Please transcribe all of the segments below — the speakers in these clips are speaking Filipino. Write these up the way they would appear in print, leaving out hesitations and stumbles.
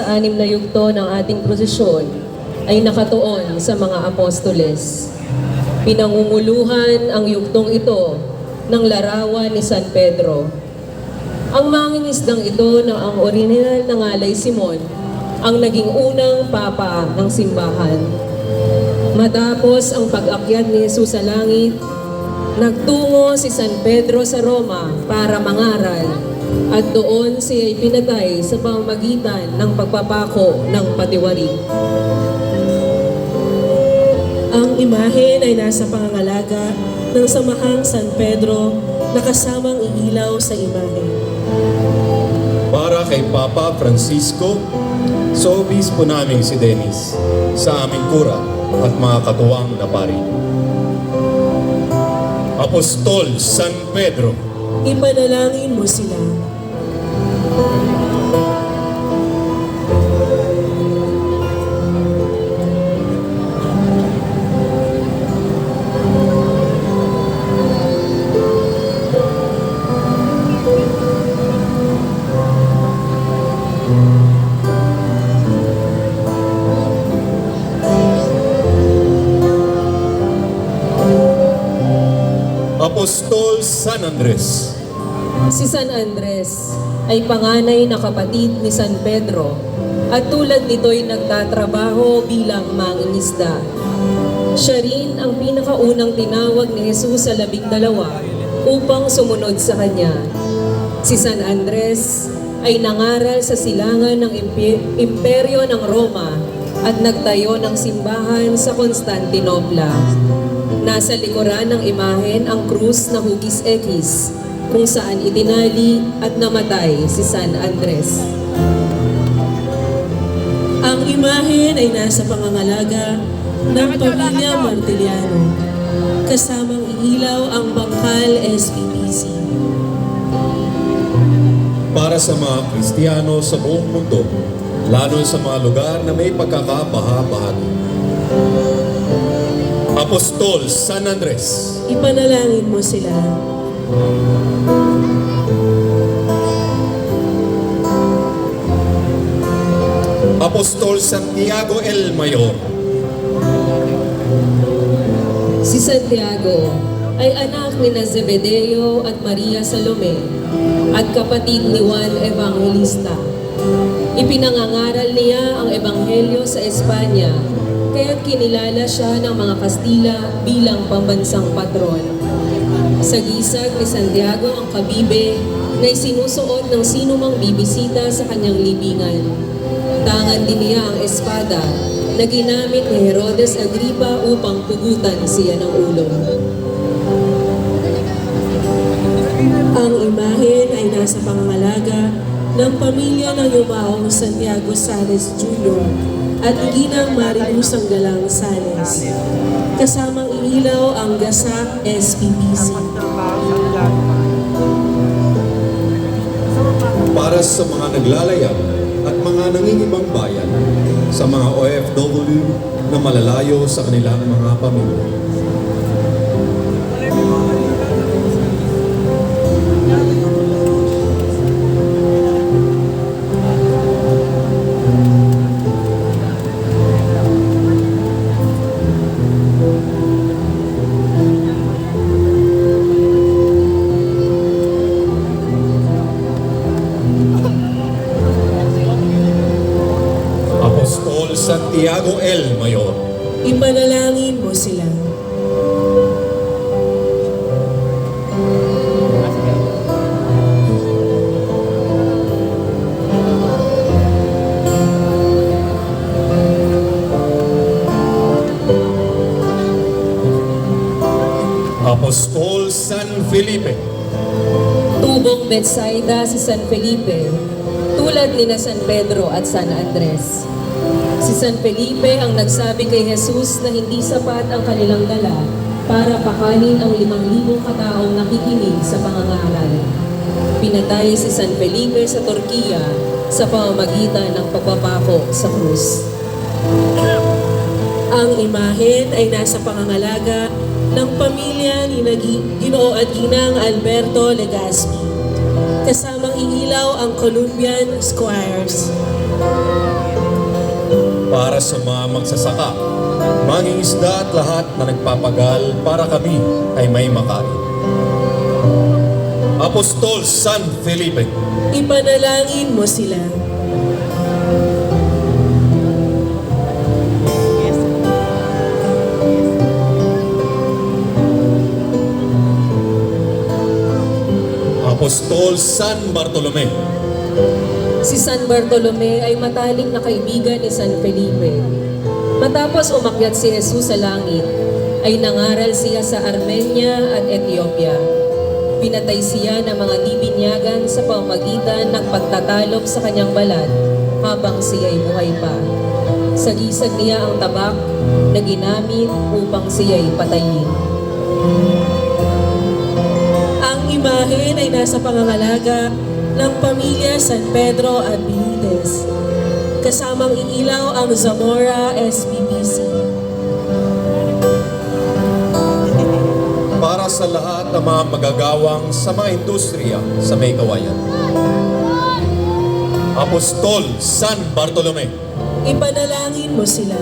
sa 6 na yugto ng ating prosesyon ay nakatuon sa mga apostoles. Pinangunguluhan ang yugtong ito ng larawan ni San Pedro. Ang mangingisdang ito na ang orihinal na ngalay Simon ang naging unang papa ng simbahan. Matapos ang pag-akyat ni Jesus sa langit, nagtungo si San Pedro sa Roma para mangaral at doon siya ay pinatay sa pamamagitan ng pagpapako ng patiwari. Ang imahen ay nasa pangangalaga ng Samahang San Pedro na kasamang iilaw sa imahen. Para kay Papa Francisco, sa obispo naming si Dennis, sa aming kura at mga katuwang na pari. Apostol San Pedro, Ipanalangin mo sila. Apostol San Andres, Si San Andres ay panganay na kapatid ni San Pedro at tulad nito'y nagtatrabaho bilang mangingisda. Siya rin ang pinakaunang tinawag ni Jesus sa 12 upang sumunod sa kanya. Si San Andres ay nangaral sa silangan ng imperyo ng Roma at nagtayo ng simbahan sa Constantinopla. Nasa likuran ng imahen ang krus na hugis X kung saan itinali at namatay si San Andres. Ang imahen ay nasa pangangalaga ng pamilya Martiliano. Kasamang iilaw ang bangkal SPPC. para sa mga Kristiyano sa buong mundo, lalo sa mga lugar na may pagkakabaha-bahagi. Apostol San Andres, Ipanalangin mo sila. Apostol Santiago el Mayor, Si Santiago ay anak ni Zebedeo at Maria Salome at kapatid ni Juan Evangelista. Ipinangangaral niya ang Ebanghelyo sa Espanya, kaya't kinilala siya ng mga Kastila bilang pambansang patron. Sa gisag ni Santiago ang kabibe na isinusuot ng sinumang bibisita sa kanyang libingan. Tangan din niya ang espada na ginamit ni Herodes Agripa upang pugutan siya ng ulo. Ang imahen ay nasa pangangalaga ng pamilya ng yumaong Santiago Sales Jr. at Ginang Mariluz Galang Sales. Kasamang iilaw ang Gasak SPPC. para sa mga naglalayag at mga nangingibang bayan, sa mga OFW na malalayo sa kanilang mga pamilya. Apostol Santiago el Mayor, Ipanalangin mo sila. Apostol San Felipe, Tubong Betsaida si San Felipe, tulad ni na San Pedro at San Andres. Si San Felipe ang nagsabi kay Jesus na hindi sapat ang kanilang dala para pakanin ang 5,000 kataong nakikinig sa pangangaral. Pinatay si San Felipe sa Turkiya sa pamamagitan ng pagpapako sa krus. Ang imahen ay nasa pangangalaga ng pamilya ni Ginoo at Ginang Alberto Legaspi. Kasamang iilaw ang Columbian Squires. Para sa mga magsasaka, mangingisda at lahat na nagpapagal para kami ay may makain. Apostol San Felipe, Ipanalangin mo sila. Apostol San Bartolome, Si San Bartolome ay matalik na kaibigan ni San Felipe. Matapos umakyat si Jesus sa langit, ay nangaral siya sa Armenia at Ethiopia. Pinatay siya ng mga dibinyagan sa pamamagitan ng pagtatalop sa kanyang balat habang siya'y buhay pa. Sagisag niya ang tabak na ginamit upang siya'y patayin. Ang imahen ay nasa pangangalaga ng pamilya San Pedro at Benitez. Kasamang iilaw ang Zamora SBPC. para sa lahat ng mga magagawang sa mga industriya sa may kawayan. Apostol San Bartolome, Ipanalangin mo sila.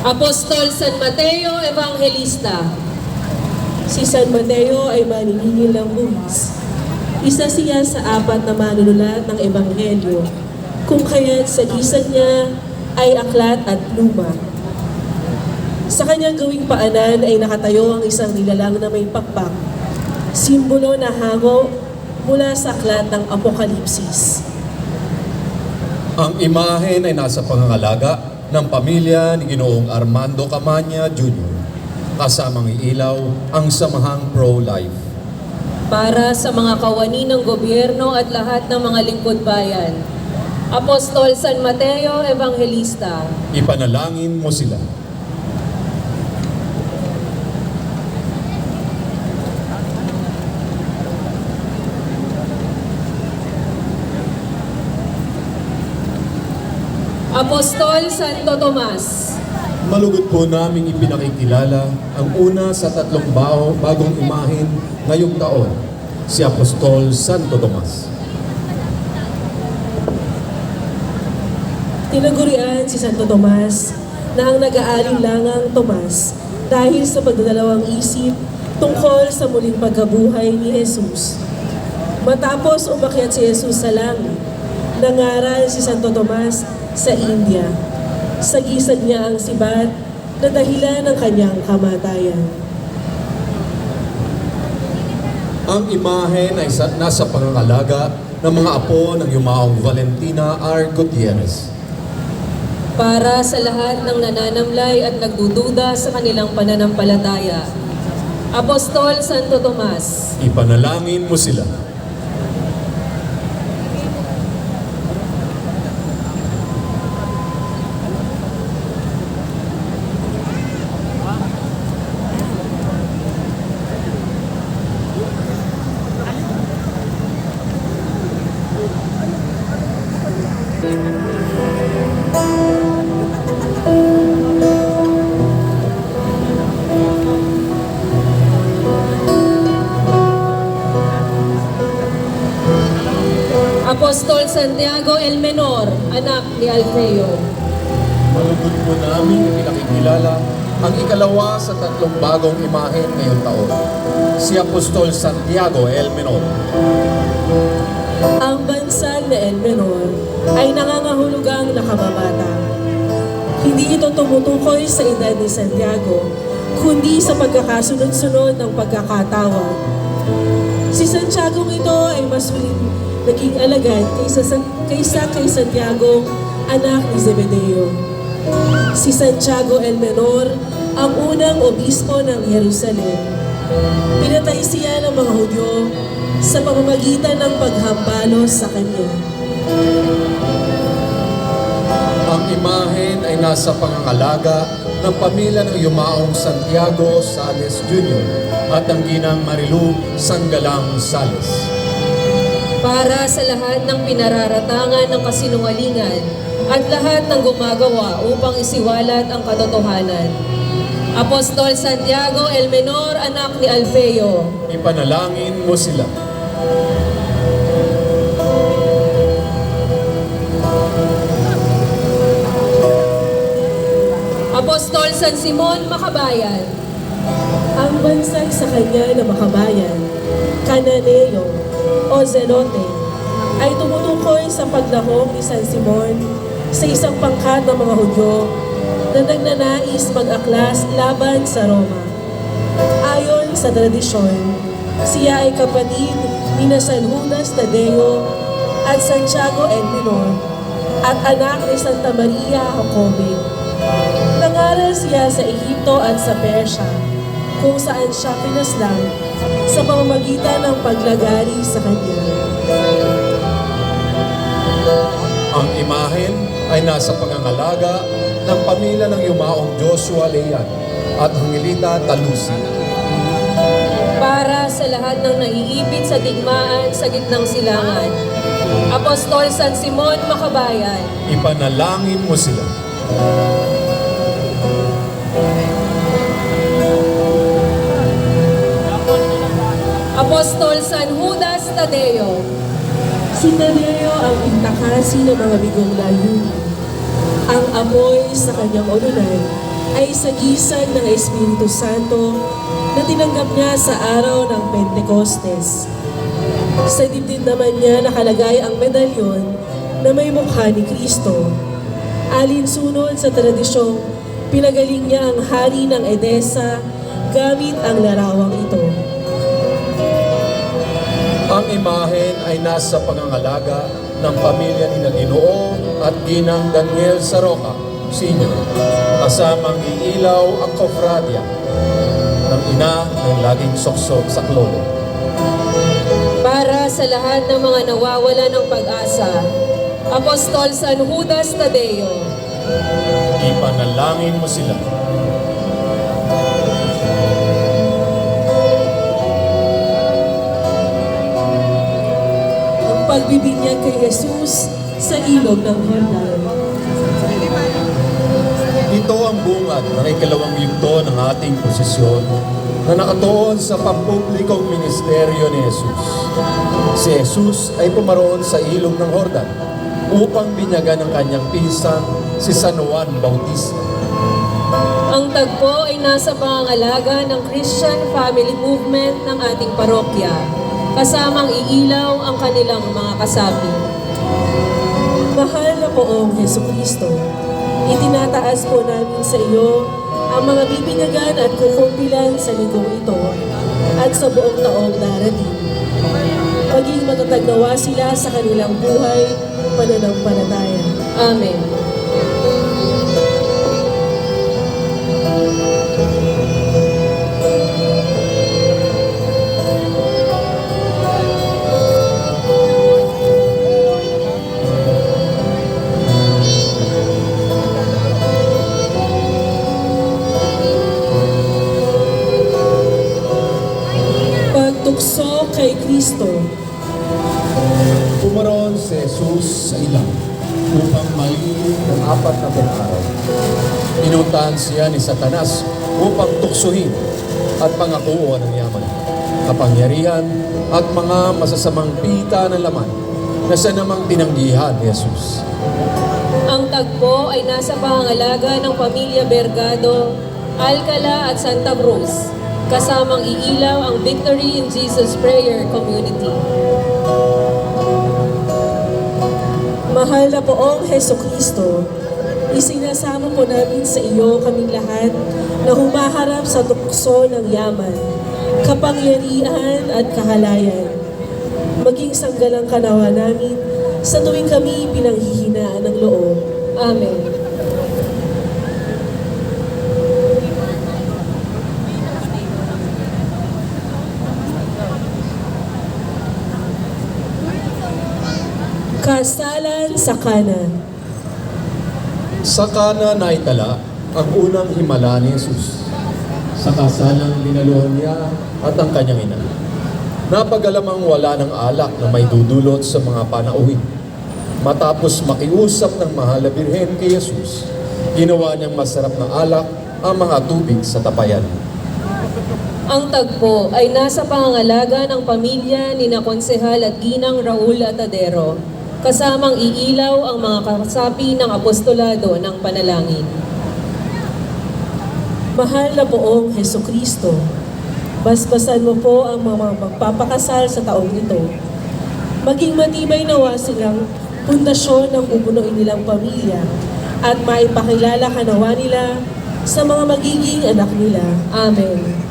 Apostol San Mateo Evangelista, Si San Mateo ay maniningil ng buwis. Isa siya sa 4 na manunulat ng Ebanghelyo, kung kaya't sa gisag niya ay aklat at luma. Sa kanyang gawing paanan ay nakatayo ang isang nilalang na may pakpak, simbolo na hango mula sa aklat ng Apokalipsis. ang imahen ay nasa pangangalaga ng pamilya ni Ginoong Armando Camanya Jr. Kasamang iilaw ang Samahang Pro-Life. para sa mga kawani ng gobyerno at lahat ng mga lingkod bayan. Apostol San Mateo Evangelista, Ipanalangin mo sila. Apostol Santo Tomas, Malugod po naming ipinakikilala ang una sa 3 bagong imahen ngayong taon, si Apostol Santo Tomas. Tinagurian si Santo Tomas na ang nag-aalinlangang Tomas dahil sa pagdadalawang isip tungkol sa muling pagkabuhay ni Jesus. Matapos umakyat si Jesus sa langit, nangaral si Santo Tomas sa India. Sagisag niya ang sibat na dahilan ng kanyang kamatayan. Ang imahen ay nasa pangangalaga ng mga apo ng yumaong Valentina R. Gutierrez. para sa lahat ng nananamlay at nagdududa sa kanilang pananampalataya. Apostol Santo Tomas, Ipanalangin mo sila. Apostol Santiago el Menor, anak ni Alfeo. Malugod po namin ipinakikilala ang ikalawa sa 3 bagong imahen ngayong taon, si Apostol Santiago el Menor. Ang bansag na El Menor ay nangangahulugang nakababata. Hindi ito tumutukoy sa edad ni Santiago, kundi sa pagkakasunod-sunod ng pagkakatawag. Si Santiago ito ay mas naging alagad kaysa kay Santiago, anak ni Zebedeo. Si Santiago el Menor ang unang obispo ng Jerusalem. Pinatay siya ng mga Hudyo sa pamamagitan ng paghambalos sa kanya. Ang imahen ay nasa pangangalaga ng pamilya ng yumaong Santiago Sales Jr. at ang ginang Marilu Sanggalang Sales. para sa lahat ng pinararatangan ng kasinungalingan at lahat ng gumagawa upang isiwalat ang katotohanan. Apostol Santiago el Menor, anak ni Alfeo, Ipanalangin mo sila. Apostol San Simon Makabayan, Ang bansag sa kanya na makabayan, Cananeo o Zelote, ay tumutukoy sa paglahok ni San Simon sa isang pangkat ng mga Hudyo na nagnanais mag-aklas laban sa Roma. Ayon sa tradisyon, siya ay kapatid ni San Judas Tadeo at Santiago el Menor at anak ni Santa Maria Jacobe. Nangaral siya sa Ehipto at sa Persya, kung saan siya pinaslang sa pamamagitan ng paglagari sa kanya. Ang imahen ay nasa pangangalaga ng pamilya ng yumaong Joshua Leyan at Angelita Talusi. para sa lahat ng naiipit sa digmaan sa gitnang silangan. Apostol San Simon Makabayan, Ipanalangin mo sila. Apostol San Judas Tadeo, Si Tadeo ang intakasi ng mga bigong layunin. Ang apoy sa kanyang ununan ay sagisag ng Espiritu Santo na tinanggap niya sa araw ng Pentecostes. Sa dibdib naman niya nakalagay ang medalyon na may mukha ni Kristo. Alinsunod sa tradisyong pinagaling niya ang hari ng Edesa gamit ang larawang ito. Ang imahen ay nasa pangangalaga ng pamilya ni Ginoo at Ginang Daniel Saroca, Sr. Kasamang iilaw ang kofradya ng ina ng laging soksok sa klolo. para sa lahat ng mga nawawala ng pag-asa. Apostol San Judas Tadeo, Ipanalangin mo sila. Ang pagbibinyag kay Jesus sa ilog ng Jordan. Ito ang bungad ng ikalawang yugto ng ating posisyon na nakatuon sa pampublikong ministeryo ni Jesus. Si Jesus ay pumaroon sa ilog ng Jordan upang binyagan ang kanyang pinsan, si San Juan Bautista. ang tagpo ay nasa pangangalaga ng Christian Family Movement ng ating parokya, kasamang iilaw ang kanilang mga kasapi. Mahal na poong Jesucristo, itinataas po namin sa iyo ang mga bibinyagan at kukumpilan sa linggong ito at sa buong taong darating. Maging matatag nawa sila sa kanilang buhay, pananampalataya. Amen. Pagtukso kay Kristo. Pumaroon si Jesus sa ilang upang malilim ng 4 na araw. Pinuntahan siya ni Satanas upang tuksuhin at pangakuan ng yaman, kapangyarihan at mga masasamang pita ng laman na siya namang tinanggihan ni Jesus. Ang tagpo ay nasa pangangalaga ng pamilya Bergado, Alcala at Santa Cruz, kasamang iilaw ang Victory in Jesus Prayer Community. Mahal na poong Jesucristo, isinasama po namin sa iyo kaming lahat na humaharap sa tukso ng yaman, kapangyarihan at kahalayan. Maging sanggalang kanawa namin sa tuwing kami pinanghihinaan ng loob. Amen. Kasalan sa Kana. Sa Kana na itala ang unang himala ni Jesus. Sa kasalang binaluhan niya at ang kanyang ina. Napagalamang wala ng alak na may dudulot sa mga panauhin. Matapos makiusap ng mahal na birhen kay Jesus, ginawa niyang masarap na alak ang mga tubig sa tapayan. Ang tagpo ay nasa pangangalaga ng pamilya ni na Konsehal at Ginang Raul Atadero, kasamang iilaw ang mga kasapi ng apostolado ng panalangin. Mahal na poong Heso Kristo, basbasan mo po ang mga magpapakasal sa taong ito. Maging matibay nawa silang pundasyon ng bubunuin nilang pamilya at maipakilala ka nawa nila sa mga magiging anak nila. Amen.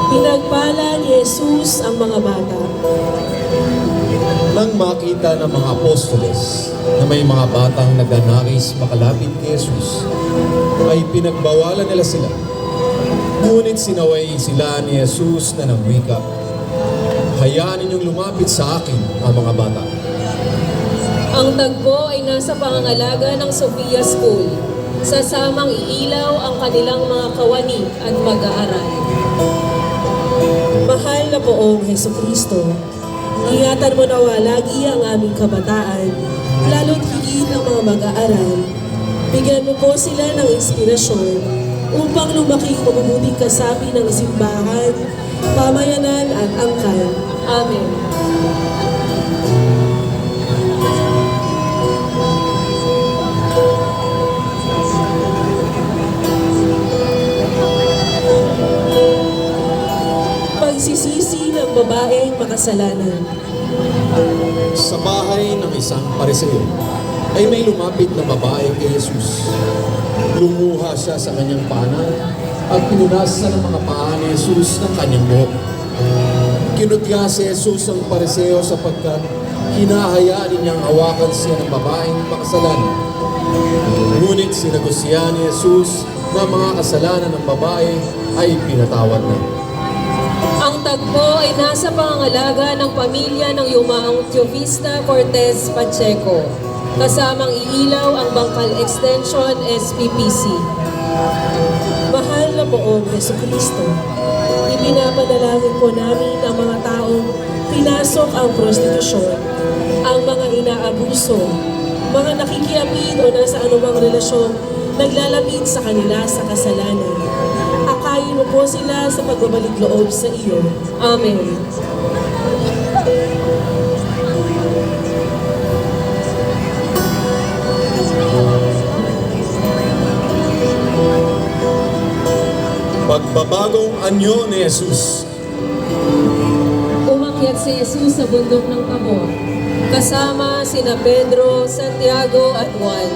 Pinagpala ni Jesus ang mga bata. Nang makita ng mga apostoles na may mga batang nagnanais makalapit kay Jesus, ay pinagbawalan nila sila. Ngunit sinaway sila ni Jesus na nagwika, "Hayaan ninyong lumapit sa akin ang mga bata." Ang tagpo ay nasa pangangalaga ng Sophia School. Sasamang iilaw ang kanilang mga kawani at mag-aaral. Mahal na poong Heso Kristo, ingatan mo nawa lagi ang aming kabataan, lalo't higit ang mga mag-aaral. Bigyan mo po sila ng inspirasyon upang lumaking mabubuting kasapi ng simbahan, pamayanan at angkan. Amen. Pagsisisi ng babaeng makasalanan. Sa bahay ng isang pariseo ay may lumapit na babae kay Jesus. Lumuha siya sa kanyang paanan at pinunasan ng mga paa ni Jesus ng kanyang buhok. Kinutya si Jesus ang pariseo sapagkat hinahayaan niyang hawakan siya ng babaeng makasalanan. Ngunit sinagot siya ni Jesus na mga kasalanan ng babae ay pinatawad na. Ang tagpo ay nasa pangangalaga ng pamilya ng yumaong Teofista Cortez Pacheco, kasamang iilaw ang Bangkal Extension SPPC. Mahal na poong Heso Kristo, ipinapanalangin po namin ang mga taong pinasok ang prostitusyon, ang mga inaabuso, mga nakikiapid o nasa anumang relasyon naglalapit sa kanila sa kasalanan. Akayin mo po sila sa pagbabalik loob sa iyo. Amen. Pagbabagong anyo ni Jesus. Umakyat si Jesus sa bundok ng Tabor, kasama sina Pedro, Santiago at Juan.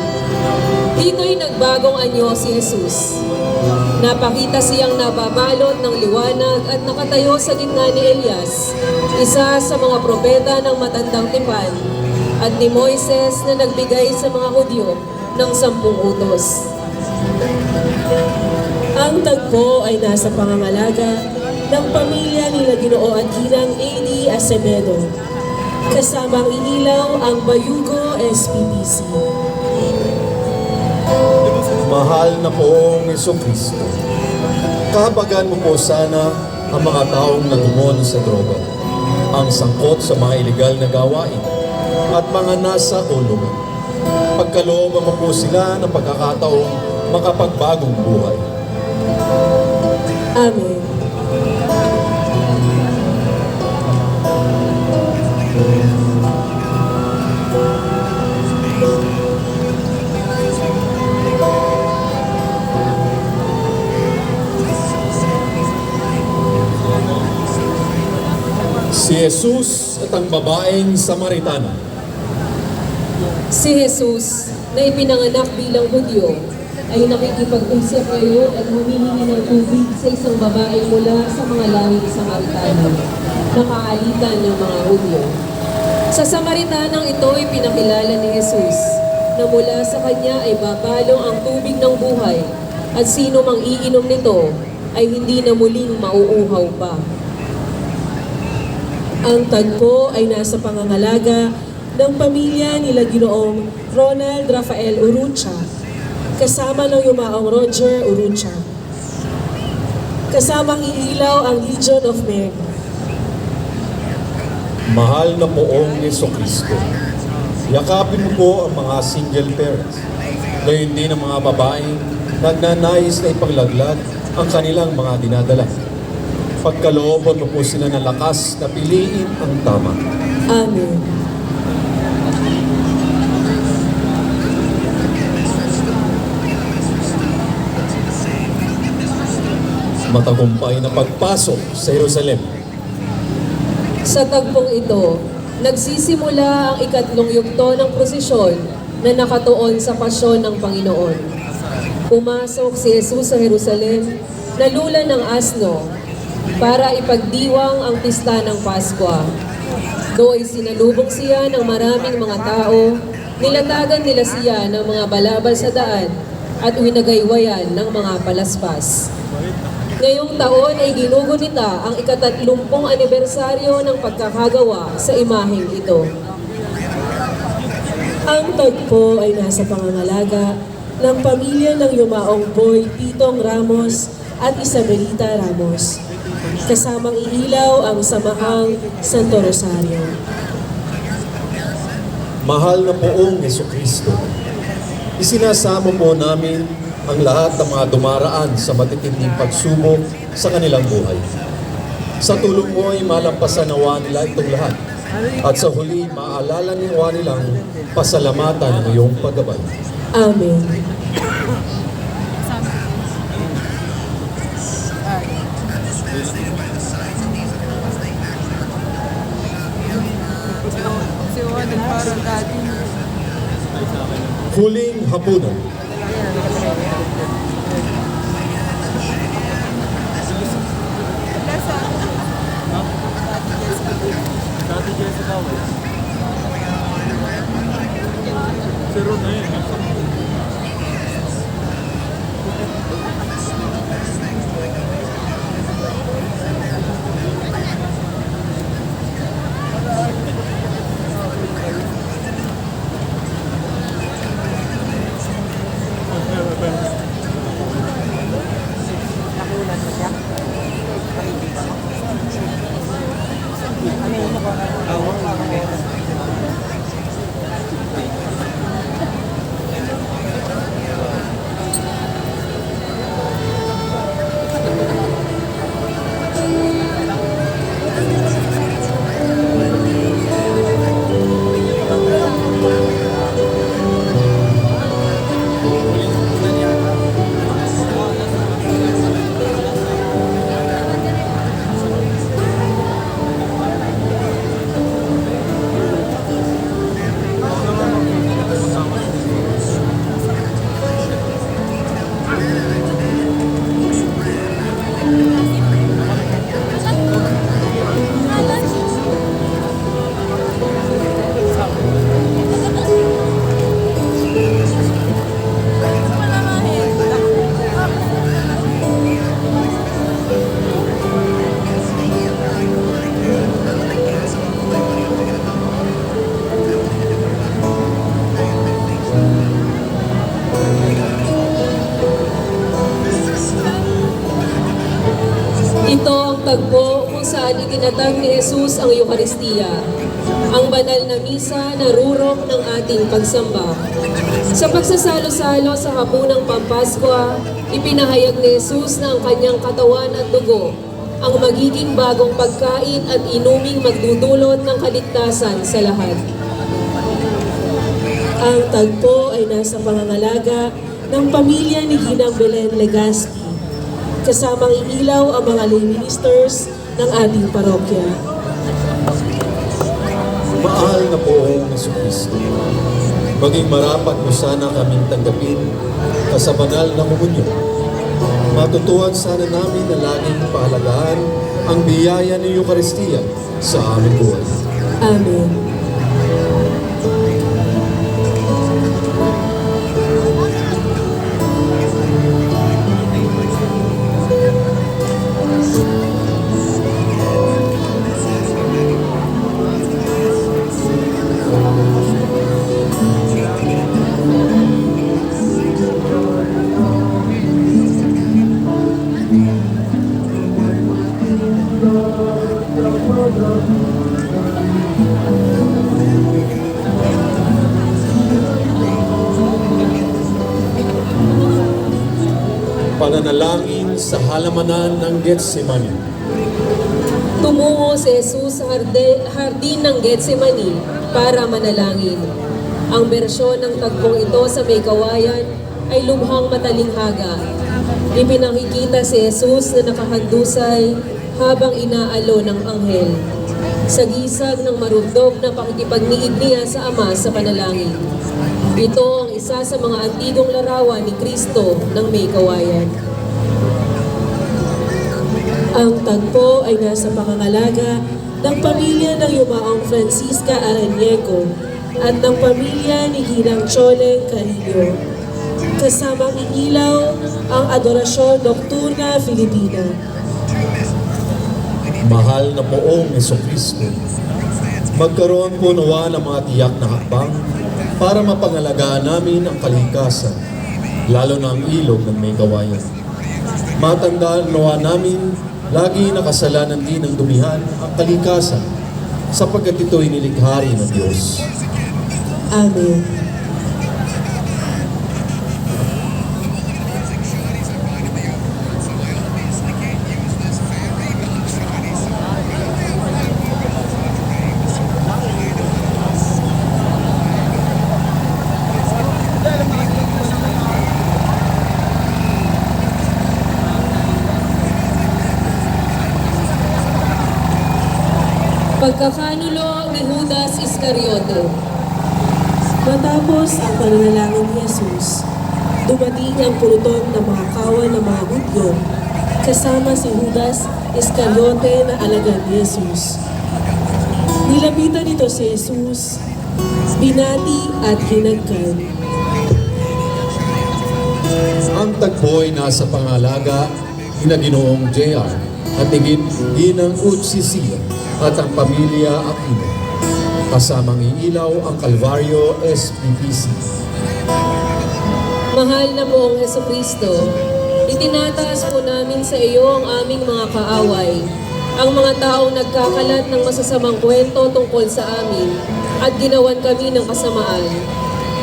Dito'y nagbagong anyo si Jesus. Napakita siyang nababalot ng liwanag at nakatayo sa gitna ni Elias, isa sa mga propeta ng matandang tipan, at ni Moises na nagbigay sa mga Hudyo ng 10 utos. Ang tagpo ay nasa pangangalaga ng pamilya nila Ginoo at Ginang A.D. Acevedo. Kasamang inilaw ang Bayugo SPPC. Mahal na poong Heso Kristo, kahabagan mo po sana ang mga taong nagumon sa droga, ang sangkot sa mga iligal na gawain, at mga nasa kulungan. Pagkalooban mo po sila ng pagkakataong makapagbagong buhay. Amen. Si Jesus at ang babaeng Samaritana. Si Jesus na ipinanganak bilang Hudyo ay nakikipag-usap ngayon at humihingi ng tubig sa isang babae mula sa mga lahing Samaritano na kaalitan ng mga Hudyo. Sa Samaritanang ito ay pinakilala ni Jesus na mula sa kanya ay babalong ang tubig ng buhay at sino mang iinom nito ay hindi na muling mauuhaw pa. Ang tagpo ay nasa pangangalaga ng pamilya nila Ginoong Ronald Rafael Urucha, kasama ng yumaong Roger Urucha. Kasamang iilaw ang Legion of Mary. Mahal na poong Jesucristo, yakapin mo po ang mga single parents, gayon din ang mga babaeng nagnanais na ipaglaglag ang kanilang mga dinadala. Pagkalooban mo po sila ng lakas na piliin ang tama. Amen. Matagumpay na pagpasok sa Jerusalem. Sa tagpong ito, nagsisimula ang ikatlong yugto ng prosesyon na nakatuon sa pasyon ng Panginoon. Pumasok si Jesus sa Jerusalem, nalulan ng asno, para ipagdiwang ang pista ng Paskwa. Do'y sinalubong siya ng maraming mga tao, nilatagan nila siya ng mga balabal sa daan at winagaywayan ng mga palaspas. Ngayong taon ay ginugunita ang ika-30 anibersaryo ng pagkakagawa sa imaheng ito. Ang tagpo ay nasa pangangalaga ng pamilya ng yumaong Boy Titong Ramos at Isabelita Ramos. Kasamang iilaw ang samahang Santo Rosario. Mahal na poong Jesucristo, isinasamo po namin ang lahat ng mga dumaraan sa matitinding pagsubok sa kanilang buhay. Sa tulong mo ay malampasan nawa nila itong lahat at sa huli maalala nawa nilang pasalamatan ng iyong paggabay. Amen. Huling hapunan. tagpo kung saan itinatag ni Jesus ang Eucharistia, ang banal na misa na rurok ng ating pagsamba. Sa pagsasalo-salo sa hapunang Pampaskwa, ipinahayag ni Jesus na ang kanyang katawan at dugo ang magiging bagong pagkain at inuming magdudulot ng kaligtasan sa lahat. Ang tagpo ay nasa pangangalaga ng pamilya ni Ginang Belen Legaspi. Kasamang iilaw ang mga lay ministers ng ating parokya. Mahal na poong Jesucristo, maging marapat mo sana kaming tanggapin sa banal na komunyon. Matutuhan sana namin na laging pahalagahan ang biyaya ng Eucharistia sa aming buhay. Amen. Pananalangin sa halamanan ng Getsemani. Tumungo si Jesus sa hardin ng Getsemani para manalangin. Ang bersyon ng tagpong ito sa may kawayan ay lubhang matalinghaga. Ipinakikita si Jesus na nakahandusay habang inaalo ng anghel. Sa gisag ng marugdog na pakikipagniig niya sa Ama sa panalangin. Ito ang isa sa mga antigong larawan ni Kristo ng may kawayan. Ang tagpo ay nasa pangangalaga ng pamilya ng Yumaong Francisca Araniego at ng pamilya ni Ginang Choleng Carillo. Kasamang iilaw ang Adorasyon Nocturna Filipina. Mahal na poong Jesucristo, magkaroon po nawa ng mga tiyak na hakbang para mapangalagaan namin ang kalikasan, lalo na ang ilog ng may kawayan. Matandaan nawa namin, lagi nakasalanan din ng dumihan ang kalikasan, sapagkat ito'y nilikhari ng Diyos. Amen. Pagkakanulo ni Judas Iscariote. Matapos ang pananalangin ni Jesus, dumating ang pulutan ng mga kawan ng mga Hudyo, kasama si Judas Iscariote na alagad ni Jesus. Nilapitan nito si Jesus, binati at hinagkan. Ang tagpo ay nasa pangalaga ni Ginoong JR at ni Ginang Utsisia at ang pamilya Aquino. Kasamang iilaw ang Calvario SPPC. Mahal na poong Jesucristo, itinataas po namin sa iyo ang aming mga kaaway, ang mga taong nagkakalat ng masasamang kwento tungkol sa amin at ginawan kami ng kasamaan.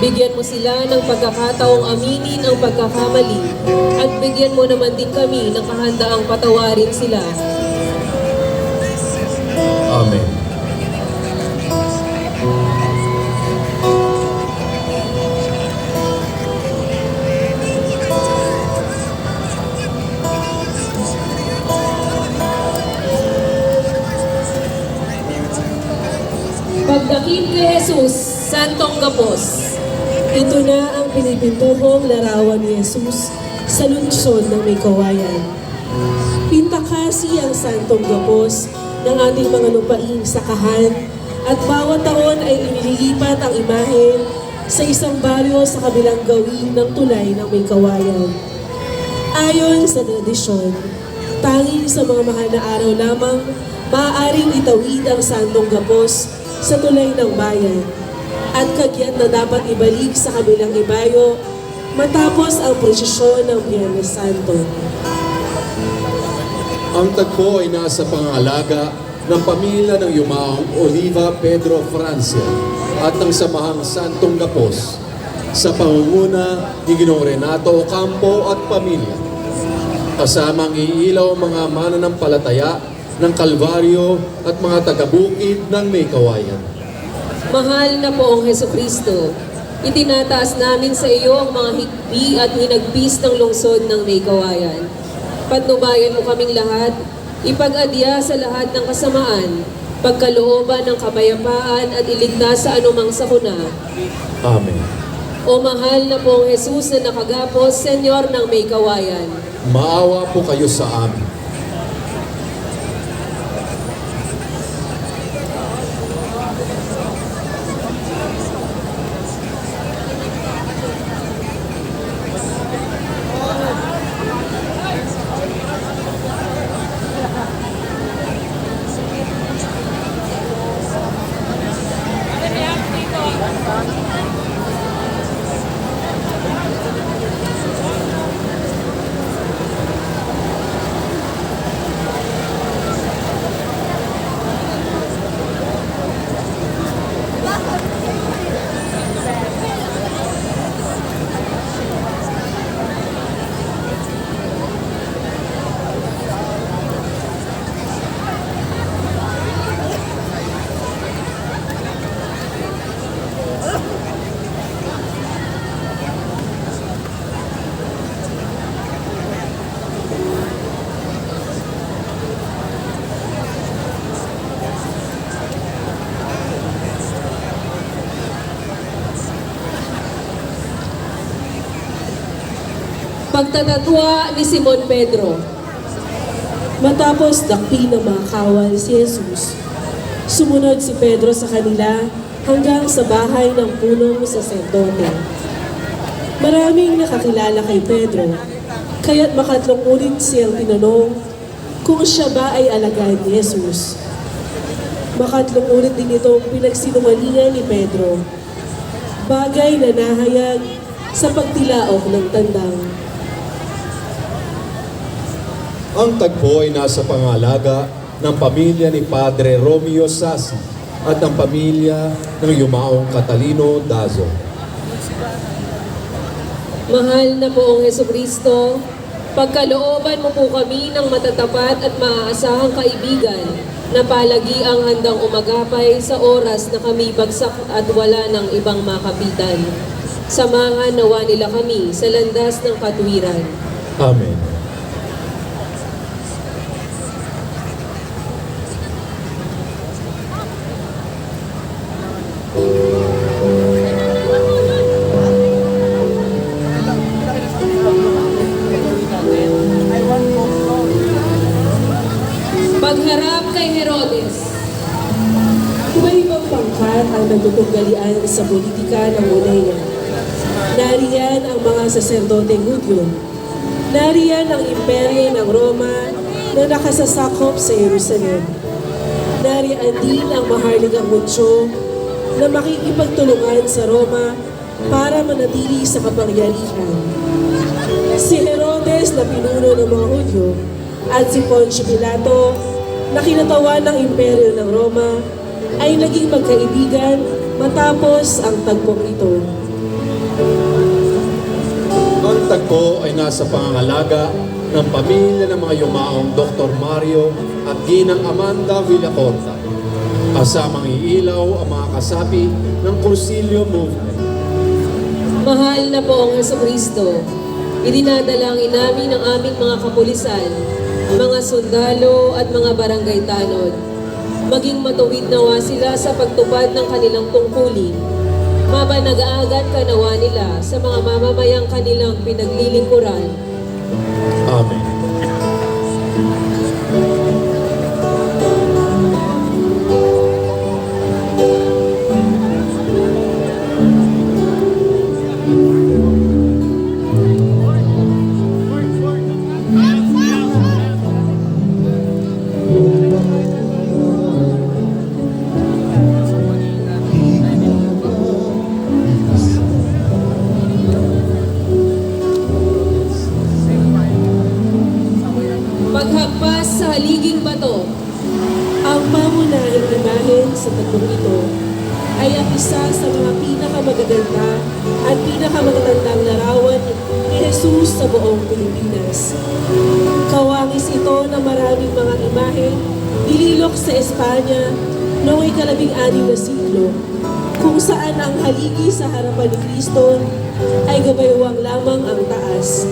Bigyan mo sila ng pagkakataong aminin ang pagkakamali at bigyan mo naman din kami ng kahandaang patawarin sila. Amen. Pagdakip kay Jesus, Santong Gapos. Ito na ang pinipintuhong larawan ni Jesus sa lungsod ng may kawayan. Pintakasi ang Santong Gapos ng ating mga lupaing sakahan at bawat taon ay inililipat ang imahe sa isang baryo sa kabilang gawin ng tulay ng may kawayan. Ayon sa tradisyon, tanging sa mga mahal na araw lamang maaaring itawid ang Santong Gapos sa tulay ng bayan at kagyat na dapat ibalik sa kabilang ibayo matapos ang prosesyon ng Biyernes Santo. Ang tagpo ay nasa pangangalaga ng pamilya ng Yumaong Oliva Pedro Francia at ng Samahang Santong Gapos sa pangunguna ni Ginoong Renato Ocampo at pamilya. Kasamang iilaw mga mananampalataya ng Kalbaryo at mga taga-bukid ng May Kawayan. Mahal na poong Hesukristo, itinataas namin sa iyo ang mga hikbi at hinagpis ng lungsod ng May Kawayan. Patnubayan mo kaming lahat, ipag-adya sa lahat ng kasamaan, pagkalooban ng kapayapaan at iligtas sa anumang sakuna. Amen. O mahal na poong Jesus na nakagapos, Senyor ng May Kawayan. Maawa po kayo sa amin. Pagtatatwa ni Simon Pedro. Matapos dakpin ng mga kawal si Jesus, sumunod si Pedro sa kanila hanggang sa bahay ng punong saserdote. Maraming nakakilala kay Pedro, kaya't makatlong ulit siyang tinanong kung siya ba ay alagad ni Jesus. Makatlong ulit din itong pinagsinungalingan ni Pedro, bagay na nahayag sa pagtilaok ng tandang. Ang tagpo ay nasa pangalaga ng pamilya ni Padre Romeo Sasi at ng pamilya ng Yumaong Catalino Dazo. Mahal na poong Hesukristo, pagkalooban mo po kami ng matatapat at maaasahang kaibigan na palagi ang handang umagapay sa oras na kami bagsak at wala ng ibang makapitan. Samahan nawa nila kami sa landas ng katuwiran. Amen. Pagharap kay Herodes. Iba-ibang pangkat ang nagtutunggalian sa politika ng Judea. Nariyan ang mga saserdoteng Hudyo. Nariyan ang imperyo ng Roma na nakasasakop sa Jerusalem. Nariyan din ang maharligang Hudyo na makikipagtulungan sa Roma para manatili sa kapangyarihan. Si Herodes na pinuno ng mga Hudyo at si Poncio Pilato na kinatawan ng imperyo ng Roma ay naging magkaibigan matapos ang tagpong ito. Ang tagpo ay nasa pangangalaga ng pamilya ng mga Yumaong Dr. Mario at Ginang Amanda Villacorta. Kasamang iilaw ang mga kasapi ng Cursilio Movement. Mahal na poong Hesukristo, idinadalangin namin ang aming mga kapulisan, mga sundalo at mga barangay tanod. Maging matuwid nawa sila sa pagtupad ng kanilang tungkulin. Mabanag-aagan ka nawa nila sa mga mamamayang kanilang pinaglilingkuran. Amen. Paghagpas sa haliging bato, Ang pamunahing imahen sa tatlong ito ay ang isa sa mga pinakamagaganda at pinakamatatandang larawan ni Jesus sa buong Pilipinas. Kawangis ito ng maraming mga imahe nililok sa Espanya noong ika-16 na siglo, kung saan ang haligi sa harapan ni Kristo ay gabaywang lamang ang taas.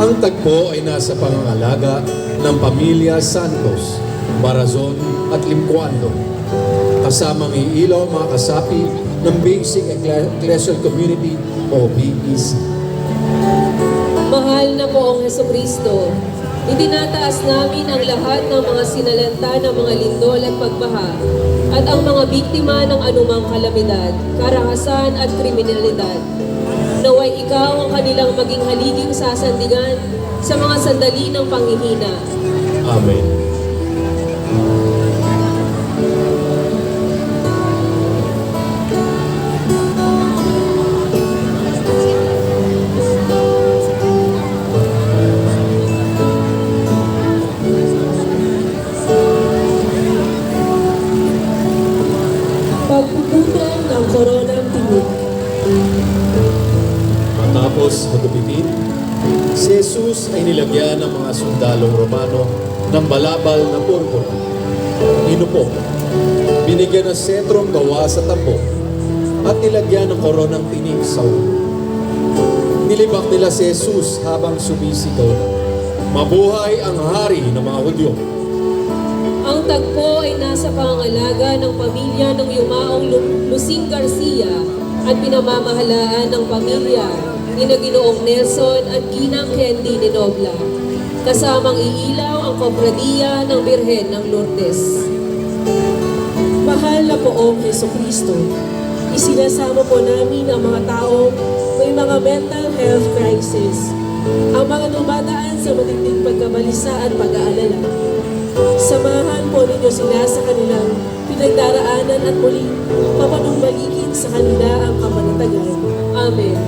Ang tagpo ay nasa pangangalaga ng pamilya Santos, Barazon at Limcuando. Kasamang iilaw mga kasapi ng Basic Ecclesial Community o BEC. mahal na poong Hesukristo, itinataas namin ang lahat ng mga sinalanta ng mga lindol at pagbaha at ang mga biktima ng anumang kalamidad, karahasan at kriminalidad. Naway ikaw ang kanilang maging haliging sasandigan sa mga sandali ng panghihina. Amen. Pagpuputol ng koronang tinig. Matapos magupitin, si Jesus ay nilagyan ng mga sundalong Romano ng balabal na purpura. Inupo, binigyan ng setrong gawa sa tambo at nilagyan ng koronang tinig sa ulo. Nilibak nila si Jesus habang sumisigaw, "Mabuhay ang hari ng mga Hudyo!" Ang tagpo ay nasa pangangalaga ng pamilya ng yumaong Lusing Garcia at pinamamahalaan ng pamilya ni Ginoong Nelson at Ginang Candy ni Nobla. Kasamang iilaw ang Kofradiya ng Birhen ng Lourdes. Mahal na poong Hesukristo, isinasama po namin ang mga taong may mga mental health crisis, ang mga dumadaan sa matinding pagkabalisa at pag-aalala. Samahan po ninyo sila sa kanilang pinagdaraanan at muling papanumbalikin sa kanila ang kapanatagan. Amen.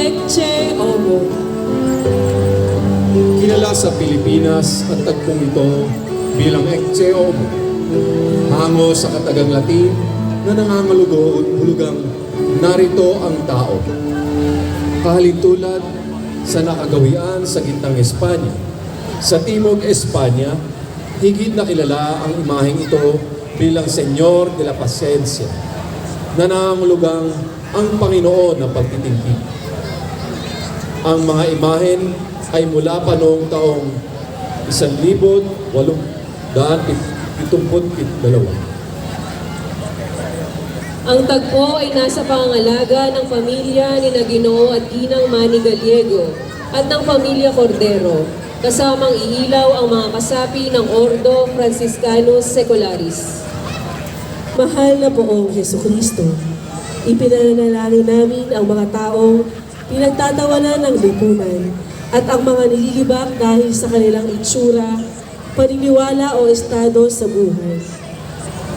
Ecce Homo. Kilala sa Pilipinas ang tagpong ito bilang Ecce Homo, hango sa katagang Latin na nangangahulugang narito ang tao. Kahalintulad sa nakagawian sa gitnang Espanya. Sa Timog Espanya, higit na kilala ang imaheng ito bilang Senyor de la Paciencia, na nangangahulugang ang Panginoon ng pagtitingkig. Ang mga imahen ay mula pa noong taong 1872. Ang tagpo ay nasa pangangalaga ng pamilya ni Ginoo at Ginang Manny Gallego at ng pamilya Cordero, kasamang iilaw ang mga kasapi ng Ordo Franciscanus Secularis. Mahal na poong Hesukristo, ipinanalangin namin ang mga taong pinagtatawanan ng lipunan at ang mga nililibak dahil sa kanilang itsura, paniniwala o estado sa buhay.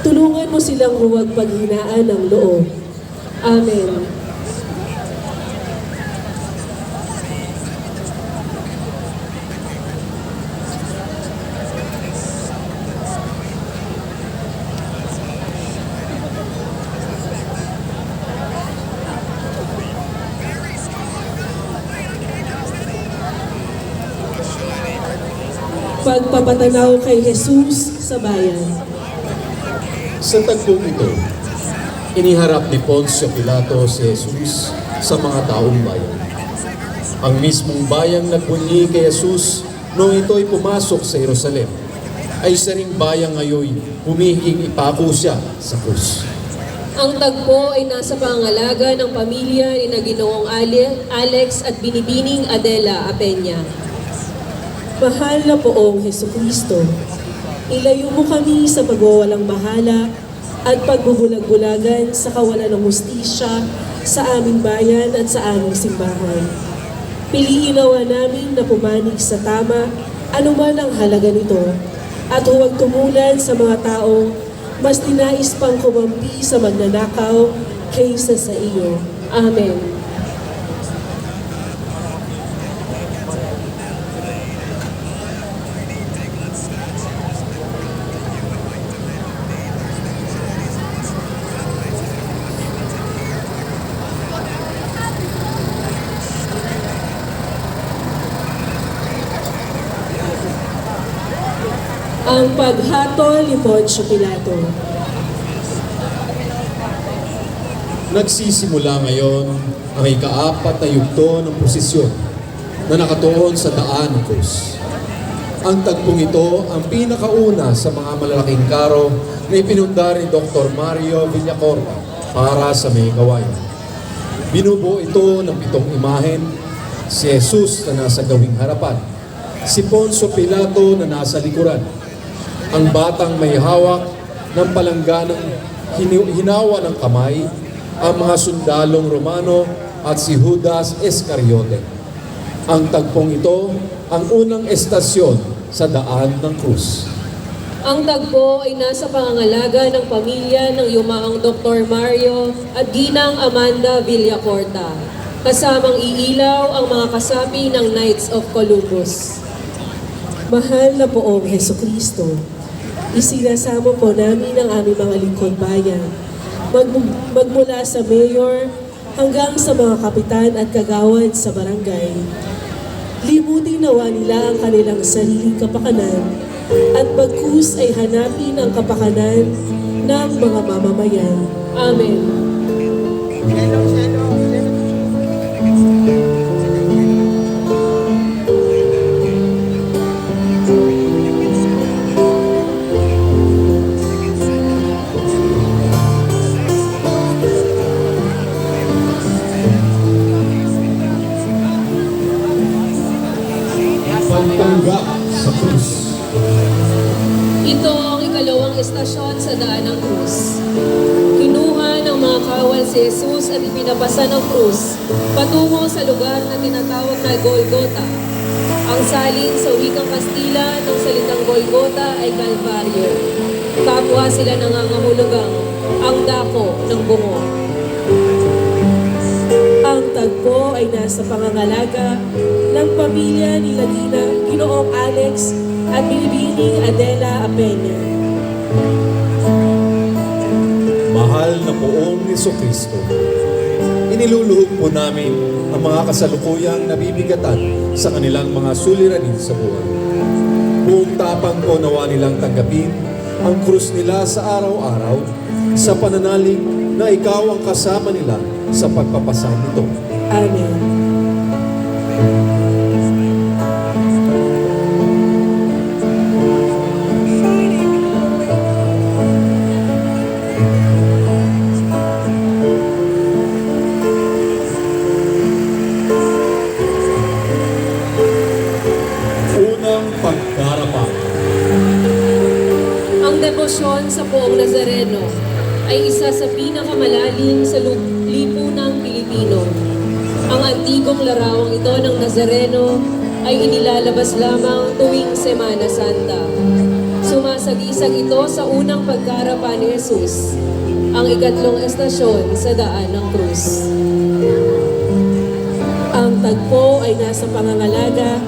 Tulungan mo silang huwag paghinaan ng loob. Amen. Pagpapatanaw kay Jesus sa bayan. Sa tagpong ito, iniharap ni Poncio Pilato si Jesus sa mga taong bayan. Ang mismong bayang nagbunyi kay Jesus noong ito'y pumasok sa Jerusalem ay isa ring bayang ngayon humihing ipako siya sa krus. Ang tagpo ay nasa pangangalaga ng pamilya ni na Ginoong Alex at Binibining Adela Apenya. Mahal na poong Hesukristo, ilayo mo kami sa pagwawalang bahala at pagbubulag-bulagan sa kawalan ng hustisya sa aming bayan at sa aming simbahan. Piliin nawa namin na pumanig sa tama anuman ang halaga nito at huwag tumulan sa mga taong mas ninais pang kumampi sa magnanakaw kaysa sa iyo. Amen. Ang paghatol ni Poncio Pilato. Nagsisimula ngayon ang ika-4 na yugto ng prosesyon na nakatuon sa daan ng krus. Ang tagpong ito ang pinakauna sa mga malalaking karo na ipinundar ni Dr. Mario Villacorta para sa may kawayan. Binubuo ito ng 7 imahen, si Jesus na nasa gawing harapan, si Poncio Pilato na nasa likuran, ang batang may hawak ng palangganang hinawa ng kamay, ang mga sundalong Romano at si Judas Iscariote. Ang tagpong ito ang unang estasyon sa daan ng krus. Ang tagpo ay nasa pangangalaga ng pamilya ng yumaong Dr. Mario at Ginang Amanda Villacorta, kasamang iilaw ang mga kasapi ng Knights of Columbus. Mahal na poong Hesukristo, isinasamo po namin ang aming mga lingkod bayan, magmula sa mayor hanggang sa mga kapitan at kagawad sa barangay. Limutin nawa nila ang kanilang sariling kapakanan at bagkus ay hanapin ang kapakanan ng mga mamamayan. Amen. Pagtanggap sa krus. Ito ang ikalawang estasyon sa daan ng krus. Kinuha ng mga kawal si Jesus at ipinapasa ng krus patungo sa lugar na tinatawag na Golgota. Ang salin sa wikang Kastila ng salitang Golgota ay Calvario. Kapwa sila nangangahulugang ang dako ng bungo. Ang tagpo ay nasa pangangalaga ng pamilya ni Ginoong Alex at Binibining Adela Apenya. Mahal na poong Jesucristo, iniluluhog po namin ang mga kasalukuyang nabibigatan sa kanilang mga suliranin sa buhay. Buong tapang ko nawa nilang tanggapin ang krus nila sa araw-araw sa pananalig na ikaw ang kasama nila sa pagpapasa nito. Amen. Unang pagdarapa. Ang debosyon sa Poong Nazareno ay isa sa pinakamalalim sa lipunang Pilipino. Ang antigong larawang ito ng Nazareno ay inilalabas lamang tuwing Semana Santa. Sumasagisag ito sa unang pagkarapa ni Jesus, ang ikatlong estasyon sa daan ng krus. Ang tagpo ay nasa pangangalaga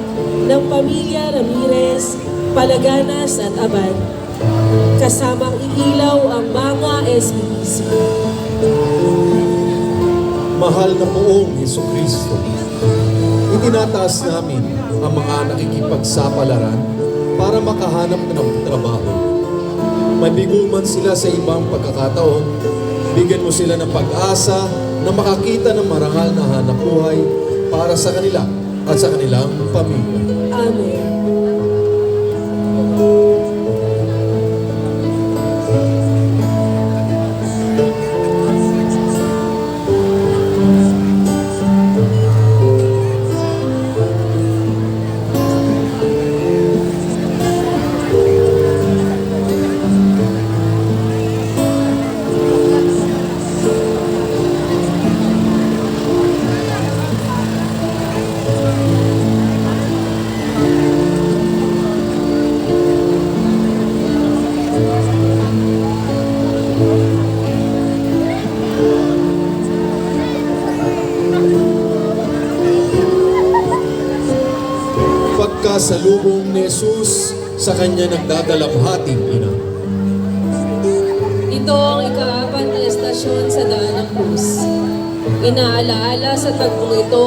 ng pamilya Ramirez, Palaganas at Abad. Kasamang iilaw ang mga SBC. Mahal na poong Jesucristo, itinataas namin ang mga nakikipagsapalaran para makahanap ng trabaho. Mabigo man sila sa ibang pagkakataon, bigyan mo sila ng pag-asa na makakita ng marangal na hanap buhay para sa kanila at sa kanilang pamilya. Amen. Pagkasalubong ni Jesus sa kanya nagdadalamhating ina. Ito ang ikaapat na estasyon sa daan ng krus. Inaalaala sa tagpong ito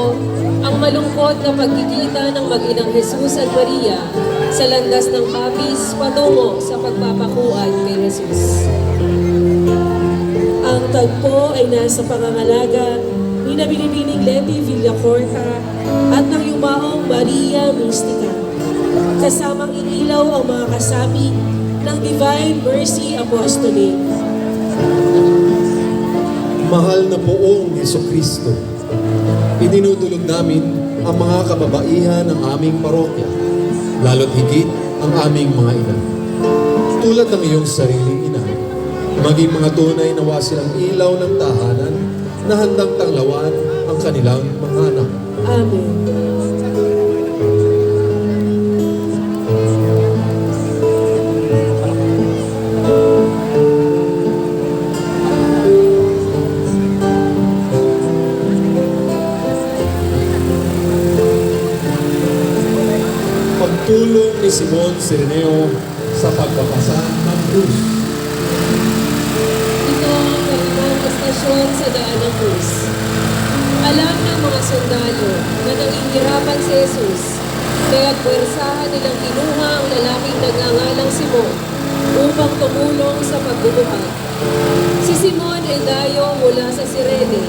ang malungkot na pagkikita ng mag-inang Jesus at Maria sa landas ng hapis patungo sa pagpapakuan kay Jesus. Ang tagpo ay nasa pangangalaga ni Nabilibining Leti Villacorta at ng yumaong Maria Mystica. Kasamang inilaw ang mga kasapi ng Divine Mercy Apostolate. Mahal na poong Jesucristo, idinudulog namin ang mga kababaihan ng aming parokya, lalo't higit ang aming mga ina. Tulad ng iyong sariling ina, maging mga tunay na wasilang ilaw ng tahanan na handang tanglawan ang kanilang mga anak. Amen. Pagtulong ni Simon Sireneo sa pagpapasa ng krus. Ito ang kalimang estasyon sa daan ng krus. Alam ng mga sundalo na nanghihirapan si Jesus, kaya puwersahan nilang kinuha ang lalaking nagngangalang Simon upang tumulong sa pagbubuhat. Si Simon ay dayo mula sa Cirene,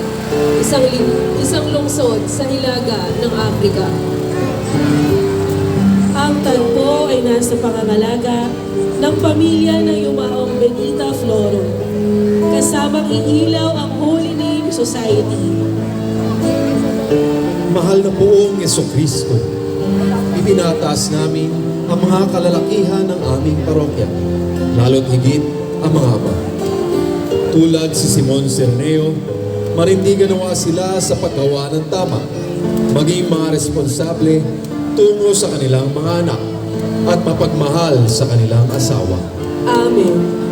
isang lungsod sa hilaga ng Afrika. Ang tagpo ay nasa pangangalaga ng pamilya ng yumaong Benita Floro. Kasamang iilaw ang Holy Name Society. Mahal na poong Jesucristo, itinataas namin ang mga kalalakihan ng aming parokya, lalo't higit ang mga ama. Tulad si Simon Sireneo, marindigan nawa sila sa paggawa ng tama, maging mga responsable tungo sa kanilang mga anak at mapagmahal sa kanilang asawa. Amen.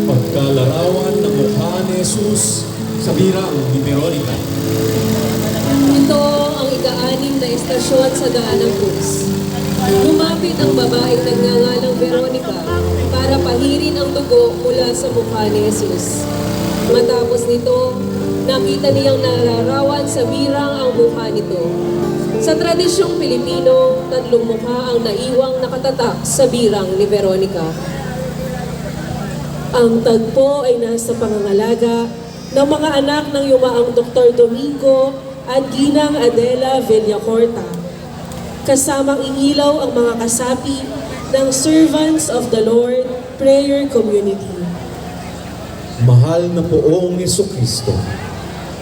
Pagkalarawan ng mukha ni Jesus sa birang ni Veronica. Ito ang ika-anim na estasyon sa daan ng krus. Lumapit ang babaeng nagngangalang Veronica para pahirin ang dugo mula sa mukha ni Jesus. Matapos nito, nakita niyang nararawan sa birang ang mukha nito. Sa tradisyong Pilipino, tatlong mukha ang naiwang nakatatak sa birang ni Veronica. Ang tagpo ay nasa pangangalaga ng mga anak ng yumaang Dr. Domingo at Ginang Adela Villacorta. Kasamang inilaw ang mga kasapi ng Servants of the Lord Prayer Community. Mahal na poong Jesucristo,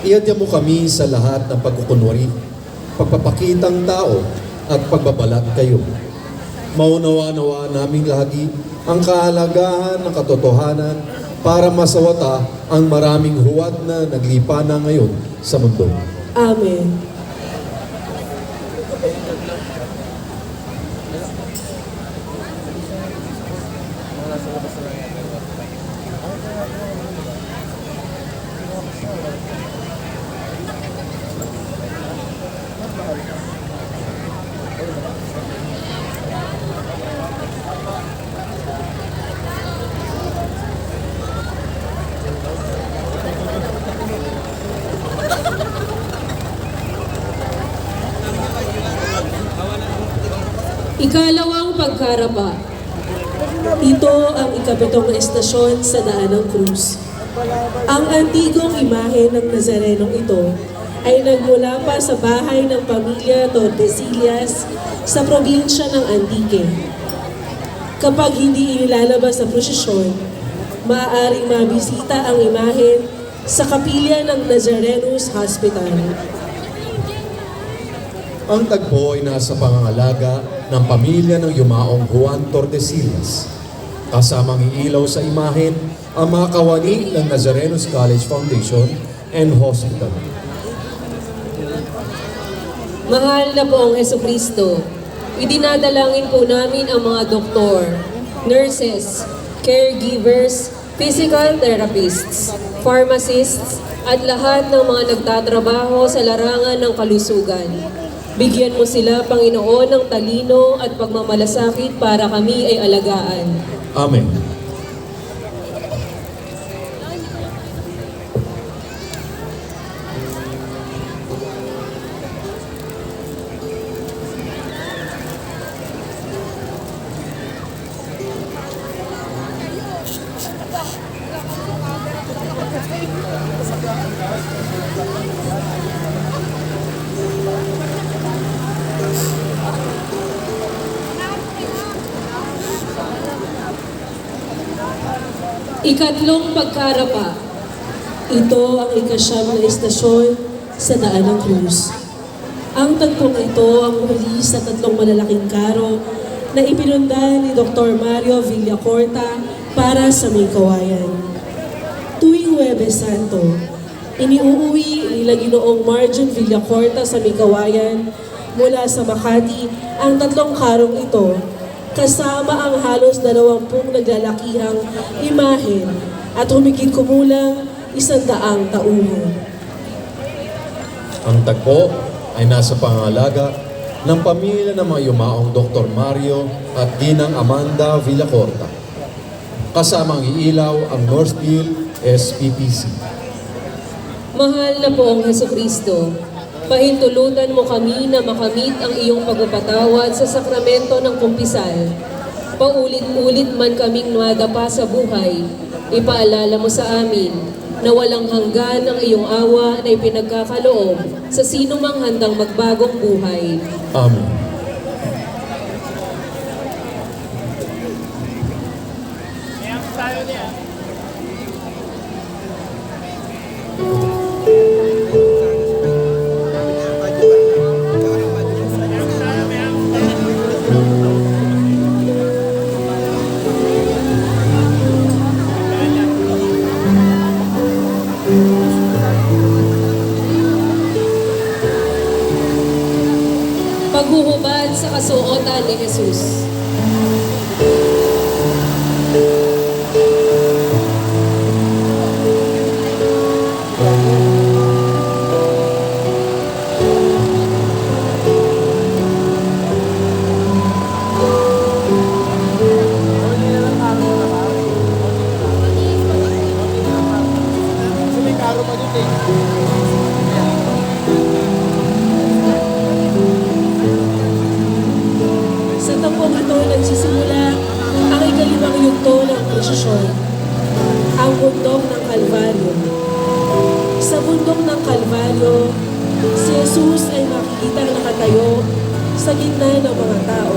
iadya mo kami sa lahat ng pagkukunwari, pagpapakitang tao at pagbabalat kayo. Maunawa-nawa namin lagi ang kahalagahan ng katotohanan para masawata ang maraming huwad na naglipa na ngayon sa mundo. Amen. Ikalawang pagkarapa. Ito ang ikapitong estasyon sa Daan ng Cruz. Ang antigong imahe ng Nazarenong ito ay nagmula pa sa bahay ng pamilya Tordesillas sa probinsya ng Antique. Kapag hindi inilalabas sa prosesyon, maaaring mabisita ang imahe sa kapilya ng Nazarenus Hospital. Ang tagpo ay nasa pangangalaga ng pamilya ng yumaong Juan Tordesillas. Kasamang iilaw sa imahen ang mga kawani ng Nazarenus College Foundation and Hospital. Mahal na poong Jesucristo, idinadalangin po namin ang mga doktor, nurses, caregivers, physical therapists, pharmacists, at lahat ng mga nagtatrabaho sa larangan ng kalusugan. Bigyan mo sila, Panginoon, ng talino at pagmamalasakit para kami ay alagaan. Amen. Ikatlong pagkarapa. Ito ang ikasyam na estasyon sa Daan ng Cruz. Ang tagpong ito ang huli sa tatlong malalaking karo na ipinundan ni Dr. Mario Villacorta para sa may kawayan. Tuwing Huwebes Santo, iniuuwi nila Ginoong Marjon Villacorta sa may kawayan mula sa Makati ang tatlong karong ito kasama ang halos 20 naglalakihang imahen at humigit kumulang 100 tauhan. Ang tagpo ay nasa pangalaga ng pamilya ng mga yumaong Dr. Mario at Ginang Amanda Villacorta. Kasamang iilaw ang Northfield SPPC. Mahal na poong Jesucristo, pahintulutan mo kami na makamit ang iyong pagpapatawad sa sakramento ng kumpisal. Paulit-ulit man kaming nadapa sa buhay, ipaalala mo sa amin na walang hanggan ang iyong awa na ipinagkakaloob sa sino mang handang magbagong buhay. Amen. Paghuhubad sa kasuotan ni Jesus. Sa tampong ito nagsisimula ang ikalimang yugto ng prosesyon, ang bundok ng Kalbaryo. Sa bundok ng Kalbaryo, si Jesus ay makikitang nakatayo sa gitna ng mga tao.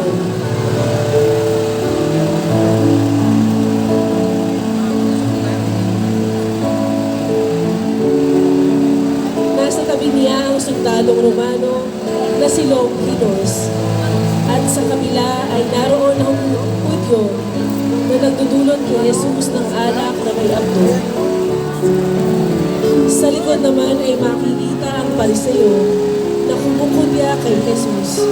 Nasa tabi niya ang sundalong Romano na si Longinos. At sa kabila ay naroon ang Hudyo na nagdudulot kay Jesus ng alak na may abdo. Sa likod naman ay makikita ang Pariseo na kumukudya kay Jesus.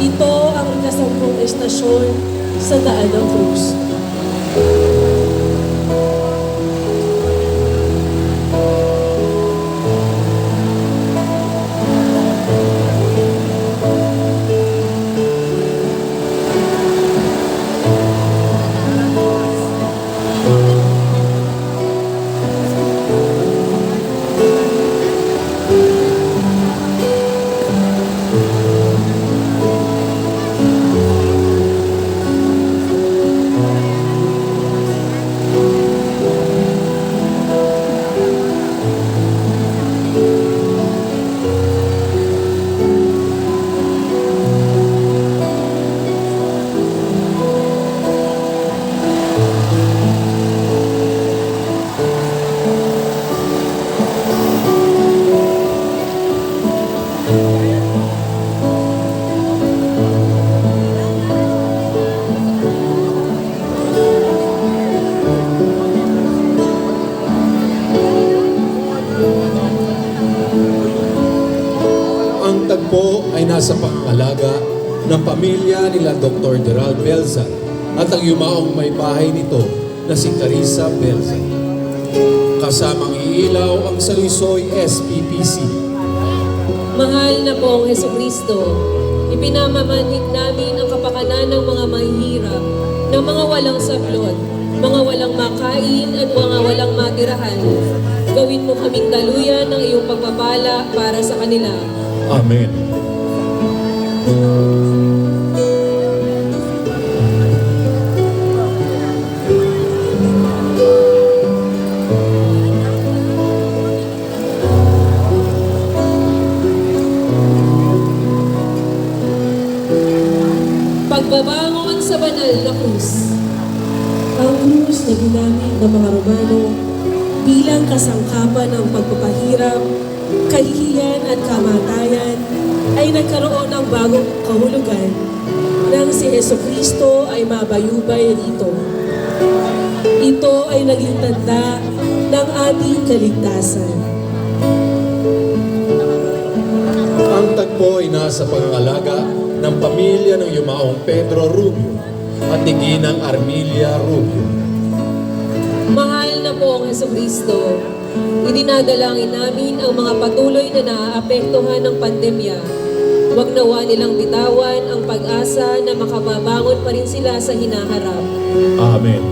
Ito ang ikasampung estasyon sa Daan ng Cruz. ay nasa pangangalaga ng pamilya nila Dr. Gerald Belza at ang yumaong may bahay nito na si Carissa Belza. Kasamang iilaw ang Salusoy SPPC. Mahal na pong Hesukristo, ipinamamanhik namin ang kapakanan ng mga mahihirap, ng mga walang sablot, mga walang makain at mga walang matirahan. Gawin mo kaming daluyan ng iyong pagpapala para sa kanila. Amen. Pagbabangon sa banal na krus. Ang krus na ginamit ng mga Romano bilang kasangkapan ng pagpapahirap, kahihiyan at kamatayan ay nagkaroon ng bagong kahulugan nang si Jesucristo ay mabayubay rito. Ito ay naging tanda ng ating kaligtasan. Ang tagpo ay nasa pangangalaga ng pamilya ng yumaong Pedro Rubio at ni Ginang Armilia Rubio. Mahal na po ang Hesukristo, idinadalangin namin ang mga patuloy na naaapektuhan ng pandemya. Huwag nawa nilang bitawan ang pag-asa na makababangon pa rin sila sa hinaharap. Amen.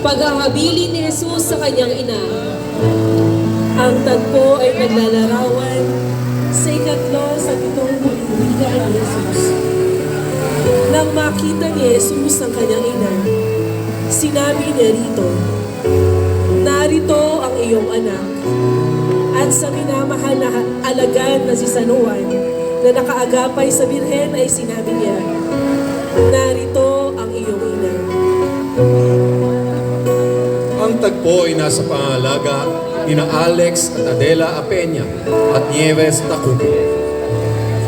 Paghahabilin ni Jesus sa kanyang ina. Ang tagpo ay naglalarawan sa ikatlo sa pitong buwika ni Jesus. Nang makita ni Jesus ang kanyang ina, sinabi niya rito, "Narito ang iyong anak." At sa minamahal na alagad na si San Juan na nakaagapay sa birhen ay sinabi niya, "Narito ang iyong ina." Ang tagpo ay nasa pangangalaga nina Alex at Adela Apenya at Nieves Tacubo.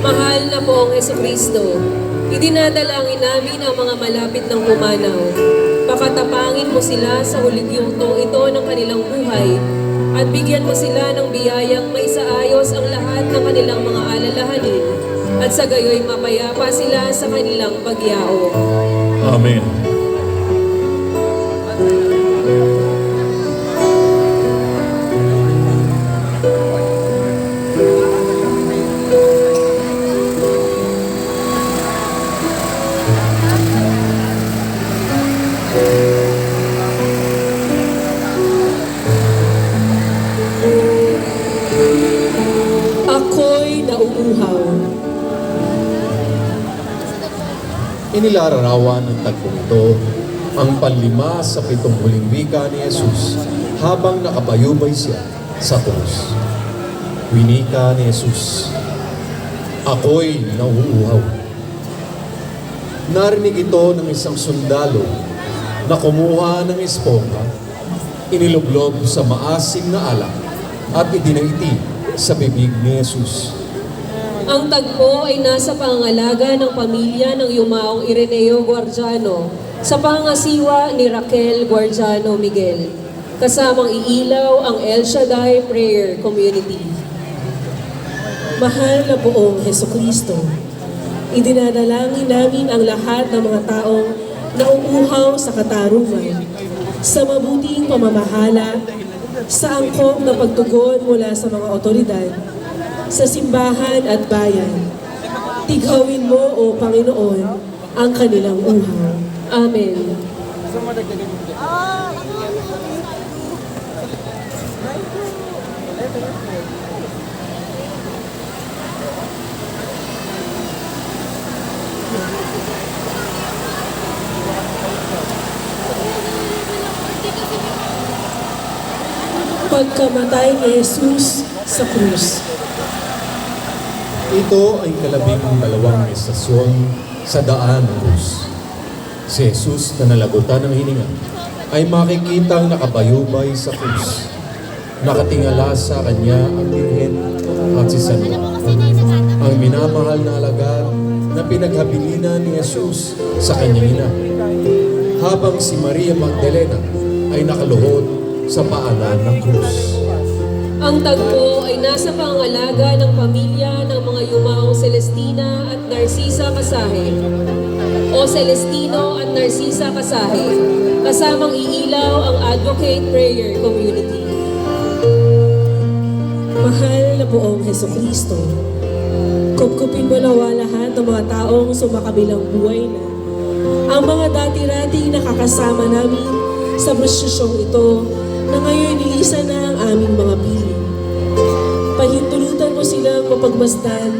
Mahal na po ang Hesukristo, idinadalangin namin ang mga malapit ng pumanaw. Pakatapangin mo sila sa huling yugtong ito ng kanilang buhay at bigyan mo sila ng biyayang maisaayos ang lahat ng kanilang mga alalahanin at sa gayoy mapayapa sila sa kanilang pagyao. Amen. Ako'y nauuhaw. Inilararawan ng tagpong ito ang panlima sa pitong huling wika ni Jesus habang nakabayubay siya sa krus. Winika ni Jesus, "Ako'y nauuhaw." Narinig ito ng isang sundalo na kumuha ng esponga, iniluglob sa maasim na alak at idinaiti sa bibig ni Jesus. Ang tagpo ay nasa pangangalaga ng pamilya ng yumaong Ireneo Guardiano sa pangasiwa ni Raquel Guardiano Miguel. Kasamang iilaw ang El Shaddai Prayer Community. Mahal na buong Hesukristo, idinadalangin namin ang lahat ng mga taong nauuhaw sa katarungan, sa mabuting pamamahala, sa angkop na pagtugon mula sa mga otoridad, sa simbahan at bayan. Tighawin mo, O Panginoon, ang kanilang uhaw. Amen. Pagkamatay ni Jesus sa krus. Ito ay kalabing dalawang estasyon sa daan ng krus. Si Jesus na nalagutan ng hininga ay makikitang nakabayubay sa krus. Nakatingala sa kanya ang Birhen at si San Juan, ang minamahal na alagad na pinaghabilinan ni Jesus sa kanyang ina, habang si Maria Magdalena ay nakaluhod sa paanan ng krus. Ang tagpo ay nasa pangangalaga ng pamilya ng mga yumaong Celestina at Narcisa Kasahe o Celestino at Narcisa Kasahe, kasamang iilaw ang Advocate Prayer Community. Mahal na poong Hesukristo, kupkupin mo nawa lahat ng mga taong sumakabilang buhay na ang mga dati-dating nakakasama namin sa prosesyong ito na ngayon nilisa na ang aming mga piling. Pahintulutan mo silang mapagmasdan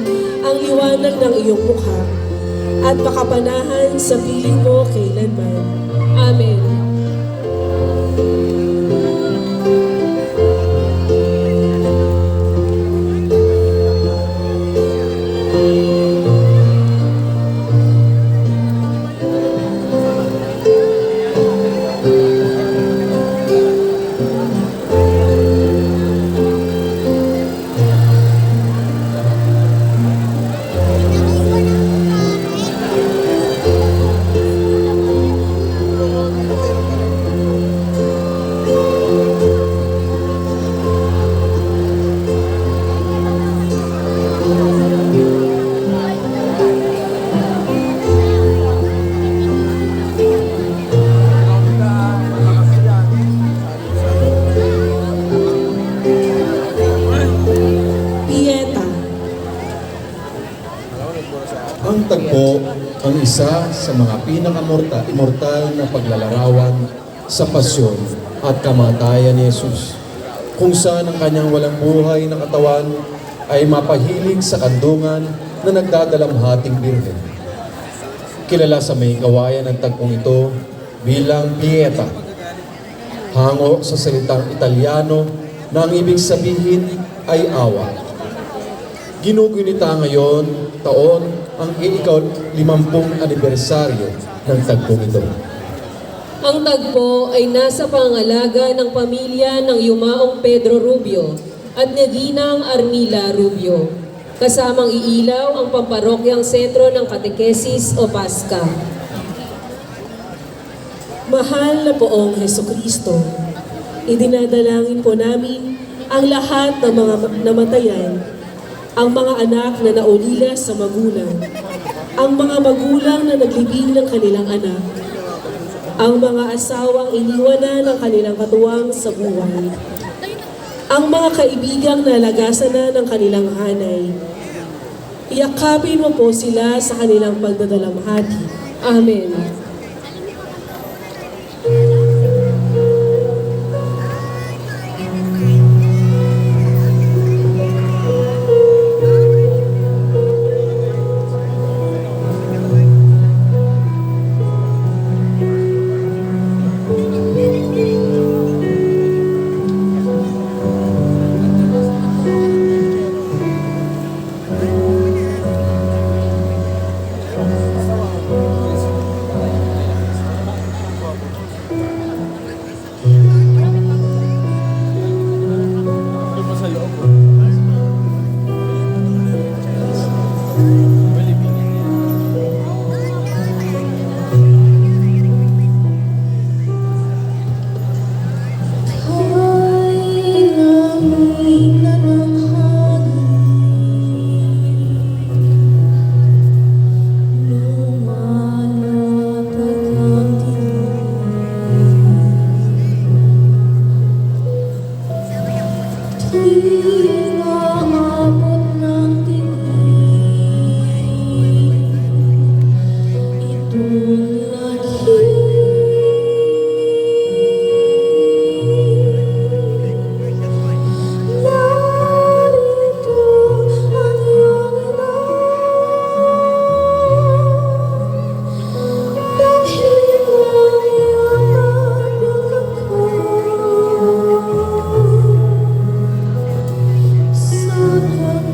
ang liwanag ng iyong mukha at pakapanahan sa piling mo kailanman. Amen. Pieta, Ang tagpo ang isa sa mga pinaka-immortal na paglalarawan sa pasyon at kamatayan ni Jesus, kung saan ang kanyang walang buhay na katawan ay mapahilig sa kandungan na nagdadalamhating birhen. Kilala sa may kawayan ng tagpong ito bilang Pieta, hango sa salitang Italyano na ang ibig sabihin ay awa. Ginugunita ngayon taon ang ika-50 anibersaryo ng tagpong ito. Ang tagpo ay nasa pangalaga ng pamilya ng yumaong Pedro Rubio at ni Ginang Armila Rubio, kasamang iilaw ang pamparokyang sentro ng katekesis o Paska. mahal na poong Hesukristo, idinadalangin po namin ang lahat ng mga namatayan, ang mga anak na naulila sa magulang, ang mga magulang na naglibing ng kanilang anak, ang mga asawang iniwanan ng kanilang katuwang sa buhay, ang mga kaibigang nalagasan na ng kanilang hanay. Iyakapin mo po sila sa kanilang pagdadalamhati. Amen. Sa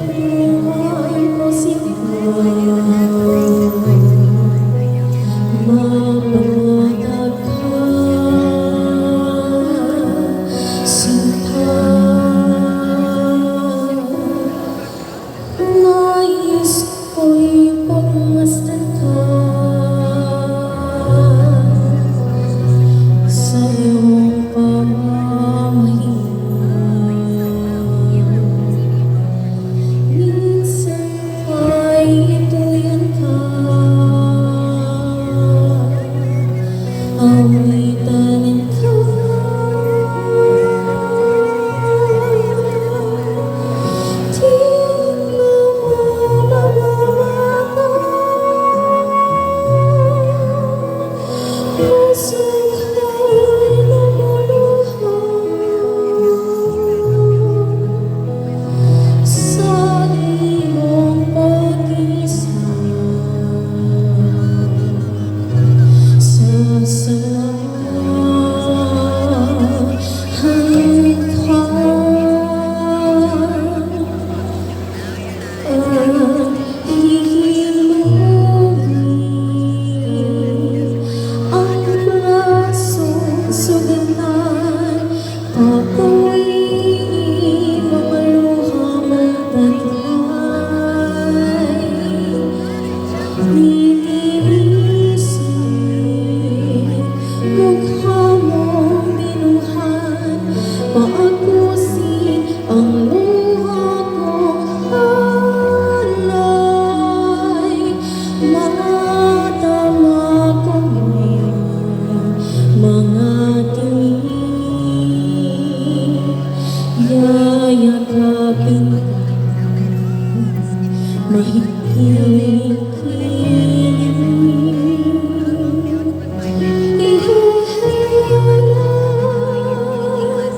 Yayakapin ka, mahigpit. Ihihiwalat,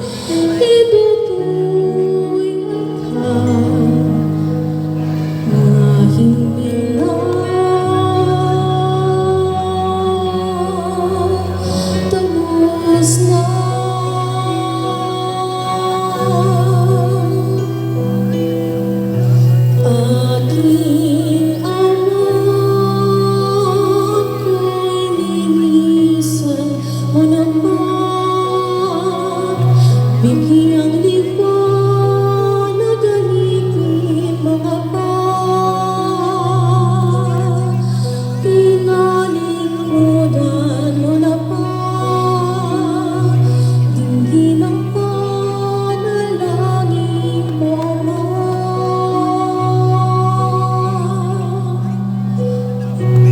itutuloy ka, mahihirap, tagos na. Aking anak, ko'y linisan mo naman. Bigyang liwanag ang iking mga pinalingkuran mo na ba? Dinggin ang panalangin ko, Ama.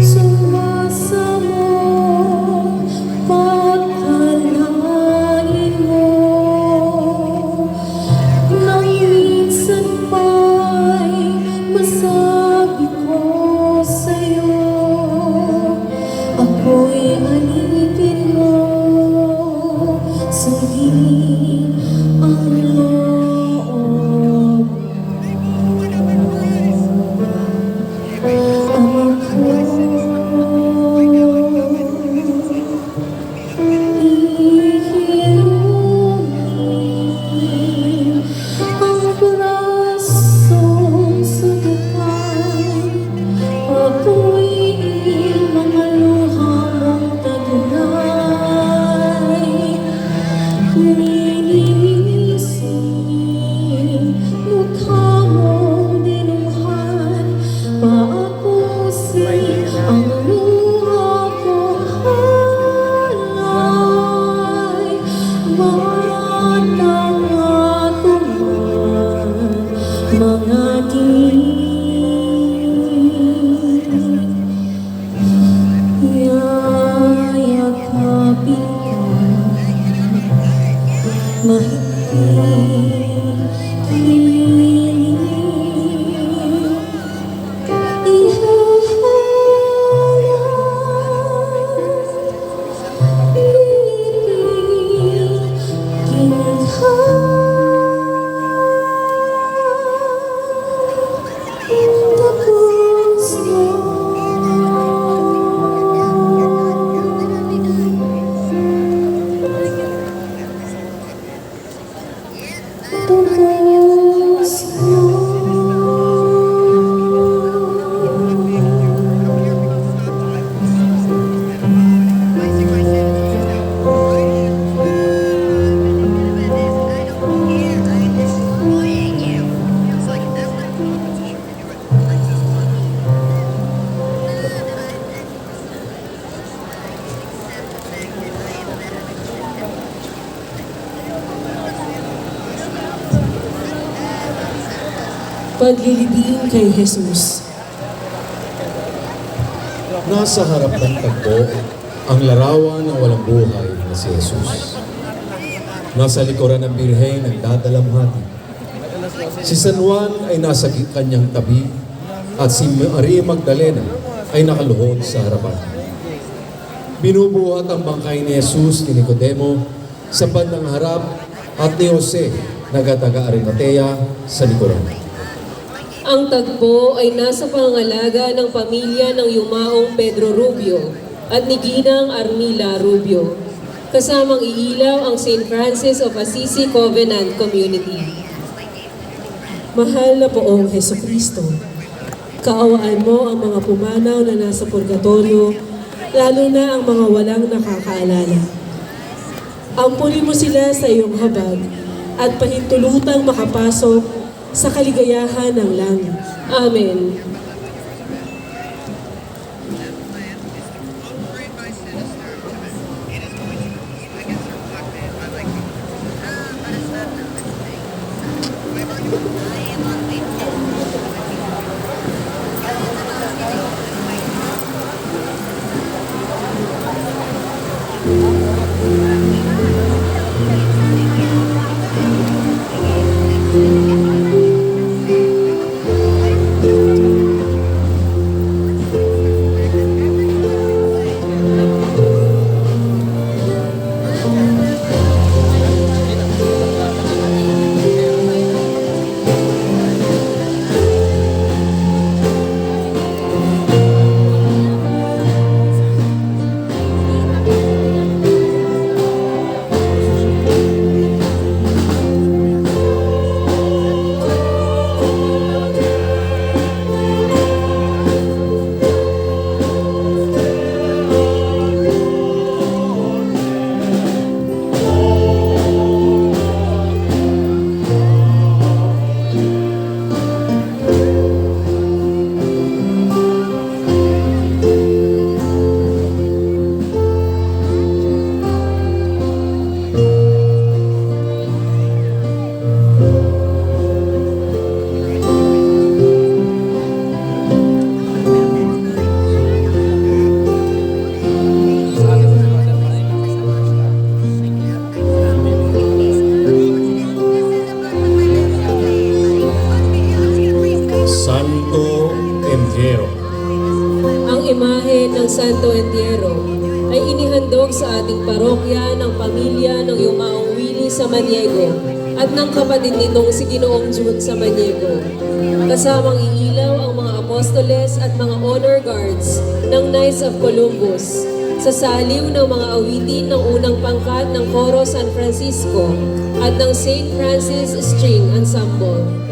Sumasamo, pagkalangin mo, nang minsan pa'y masabi ko sa'yo, ako'y alipin mo, sundin ang loob. Ama ko, ihilungin ang brasong subukan, patuloyin mga luha mong taglay. Lilinisin mukha mong dinumhan, paapusin ang luha kong halay. Matangako man mga yayakapin ka, paglilibing kay Jesus. Nasa harap ng tagpo ang larawan ng walang buhay na si Jesus. Nasa likuran ng birhen nagdadalamhati. Si San Juan ay nasa kanyang tabi at si Maria Magdalena ay nakaluhod sa harapan. Binubuhat ang bangkay ni Jesus ni Nicodemo sa bandang harap at ni Jose na taga Arimatea sa likuran. Ang tagpo ay nasa pangangalaga ng pamilya ng yumaong Pedro Rubio at ni Ginang Armila Rubio. Kasamang iilaw ang St. Francis of Assisi Covenant Community. Mahal na Poong Hesukristo, kaawaan mo ang mga pumanaw na nasa purgatorio, lalo na ang mga walang nakakaalala. Ampulin mo sila sa iyong habag at pahintulutang makapasok sa kaligayahan ng langit. Amen. Santo Entierro. Ang imahe ng Santo Entierro ay inihandog sa ating parokya ng pamilya ng Yumaong Willie Samaniego at ng kapatid nitong si Ginoong June Samaniego. Kasamang iilaw ang mga apostoles at mga honor guards ng Knights of Columbus sa saliw ng mga awitin ng unang pangkat ng Coro San Francisco at ng St. Francis String Ensemble.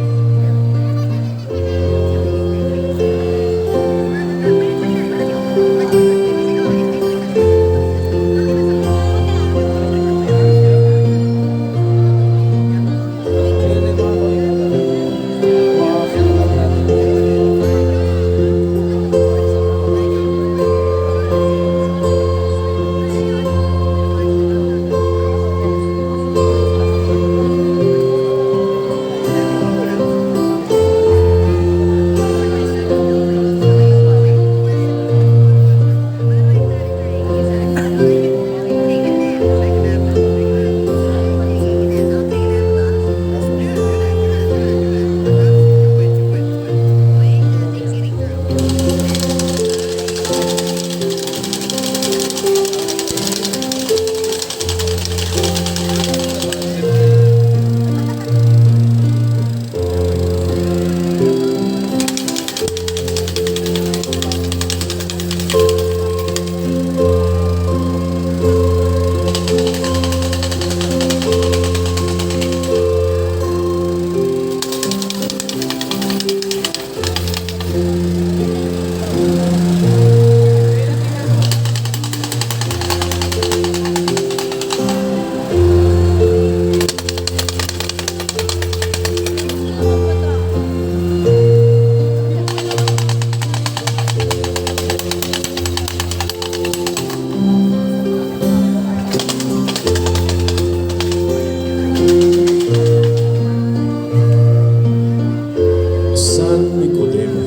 San Nicodemo.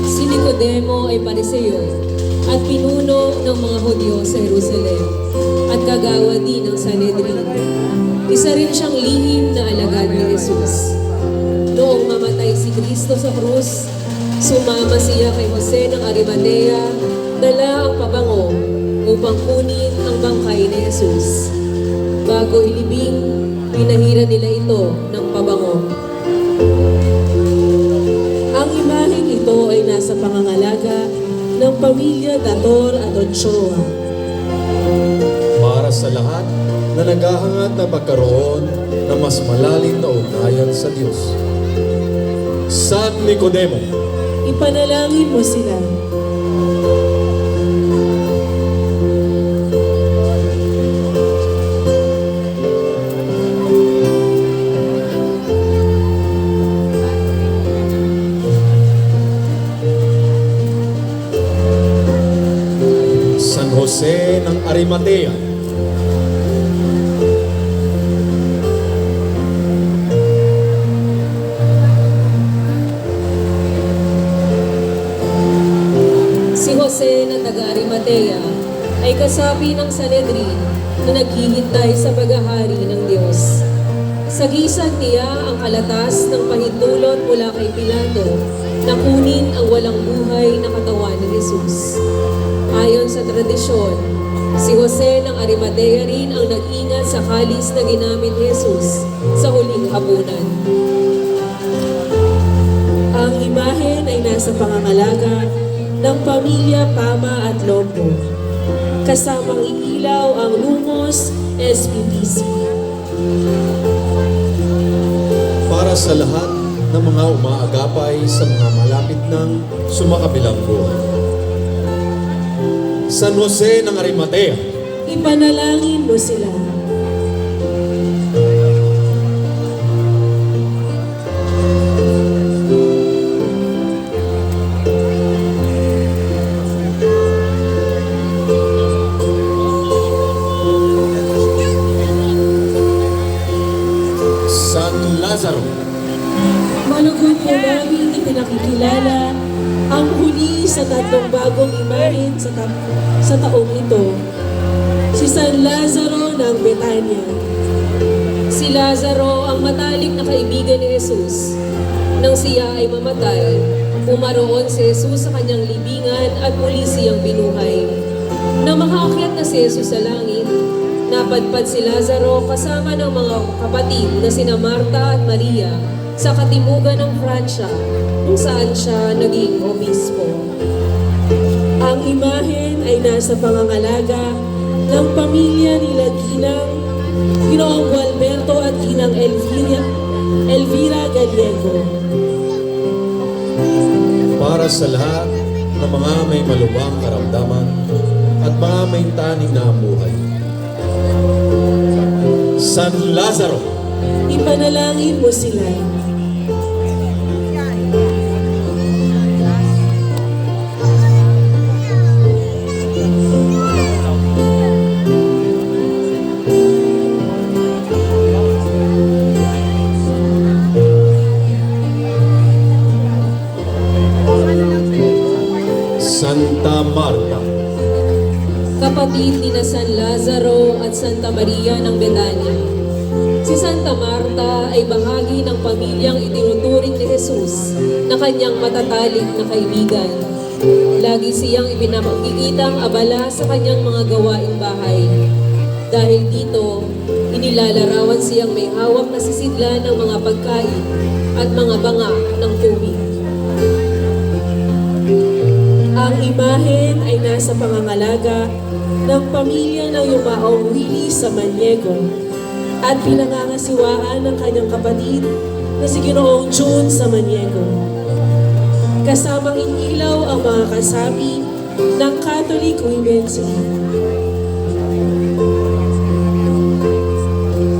Si Nicodemo ay pariseo at pinuno ng mga Hudyo sa Jerusalem at kagawa din ng Sanhedrin. Isa rin siyang lihim na alagad ni Jesus. Noong mamatay si Kristo sa krus, sumama siya kay Jose ng Arimatea, dala ang pabango upang kunin ang bangkay ni Jesus. Bago ilibing, pinahira nila ito ng pabango. Ang imaheng ito ay nasa pangangalaga ng pamilya Dator at Ochoa. Para sa lahat na naghahangad na magkaroon ng mas malalim na ugnayan sa Diyos. San Nicodemo. Ipanalangin mo sila. San Jose ng Arimatea. Si Jose na taga-Arimatea ay kasapi ng Sanhedrin na naghihintay sa paghahari ng Diyos. Sagisag niya ang kalatas ng pahintulot mula kay Pilato na kunin ang walang buhay na katawan ni Jesus. Ayon sa tradisyon, si Jose ng Arimatea rin ang nag-ingat sa kalis na ginamit ni Jesus sa huling hapunan. Ang imahen ay nasa pangangalaga ng pamilya Pama at Lopo. Kasamang iilaw ang Lumos SPPC. Para sa lahat ng mga umaagapay sa mga malapit ng sumakabilang buhay. San Jose ng Arimatea. Ipanalangin mo sila. San Lazaro. Malugod po namin ipinakikilala ang huli sa tatlong bagong imahen sa taong ito. Si San Lazaro ng Betania. Betania. Si Lazaro ang matalik na kaibigan ni Jesus. Nang siya ay mamatay, umaroon si Jesus sa kanyang libingan at muli siyang binuhay. Nang makaakyat na si Jesus sa langit, napadpad si Lazaro kasama ng mga kapatid na sina Marta at Maria sa katimugan ng Pransya kung saan siya naging obispo. Ang imahen ay nasa pangangalaga ng pamilya nila Ginoong Gualberto at Ginang Elvira Gallego. Para sa lahat ng mga may malubhang karamdaman at mga may taning na buhay. San Lazaro, Ipanalangin mo sila. Santa Marta, Kapatid ni na San Lazaro at Santa Maria ng Betania. Si Santa Marta ay bahagi ng pamilyang itinuturing ni Jesus na kanyang matatalik na kaibigan. Lagi siyang ipinapakikitang abala sa kanyang mga gawaing bahay. Dahil dito, inilalarawan siyang may hawak na sisidlan ng mga pagkain at mga banga ng tubig. Ang imahen ay nasa pangangalaga ng pamilya ng yumaong Willie Samaniego at pinangangasiwaan ng kanyang kapatid na si Ginoong June Samaniego. Kasamang inilaw ang mga kasapi ng Catholic Women's League.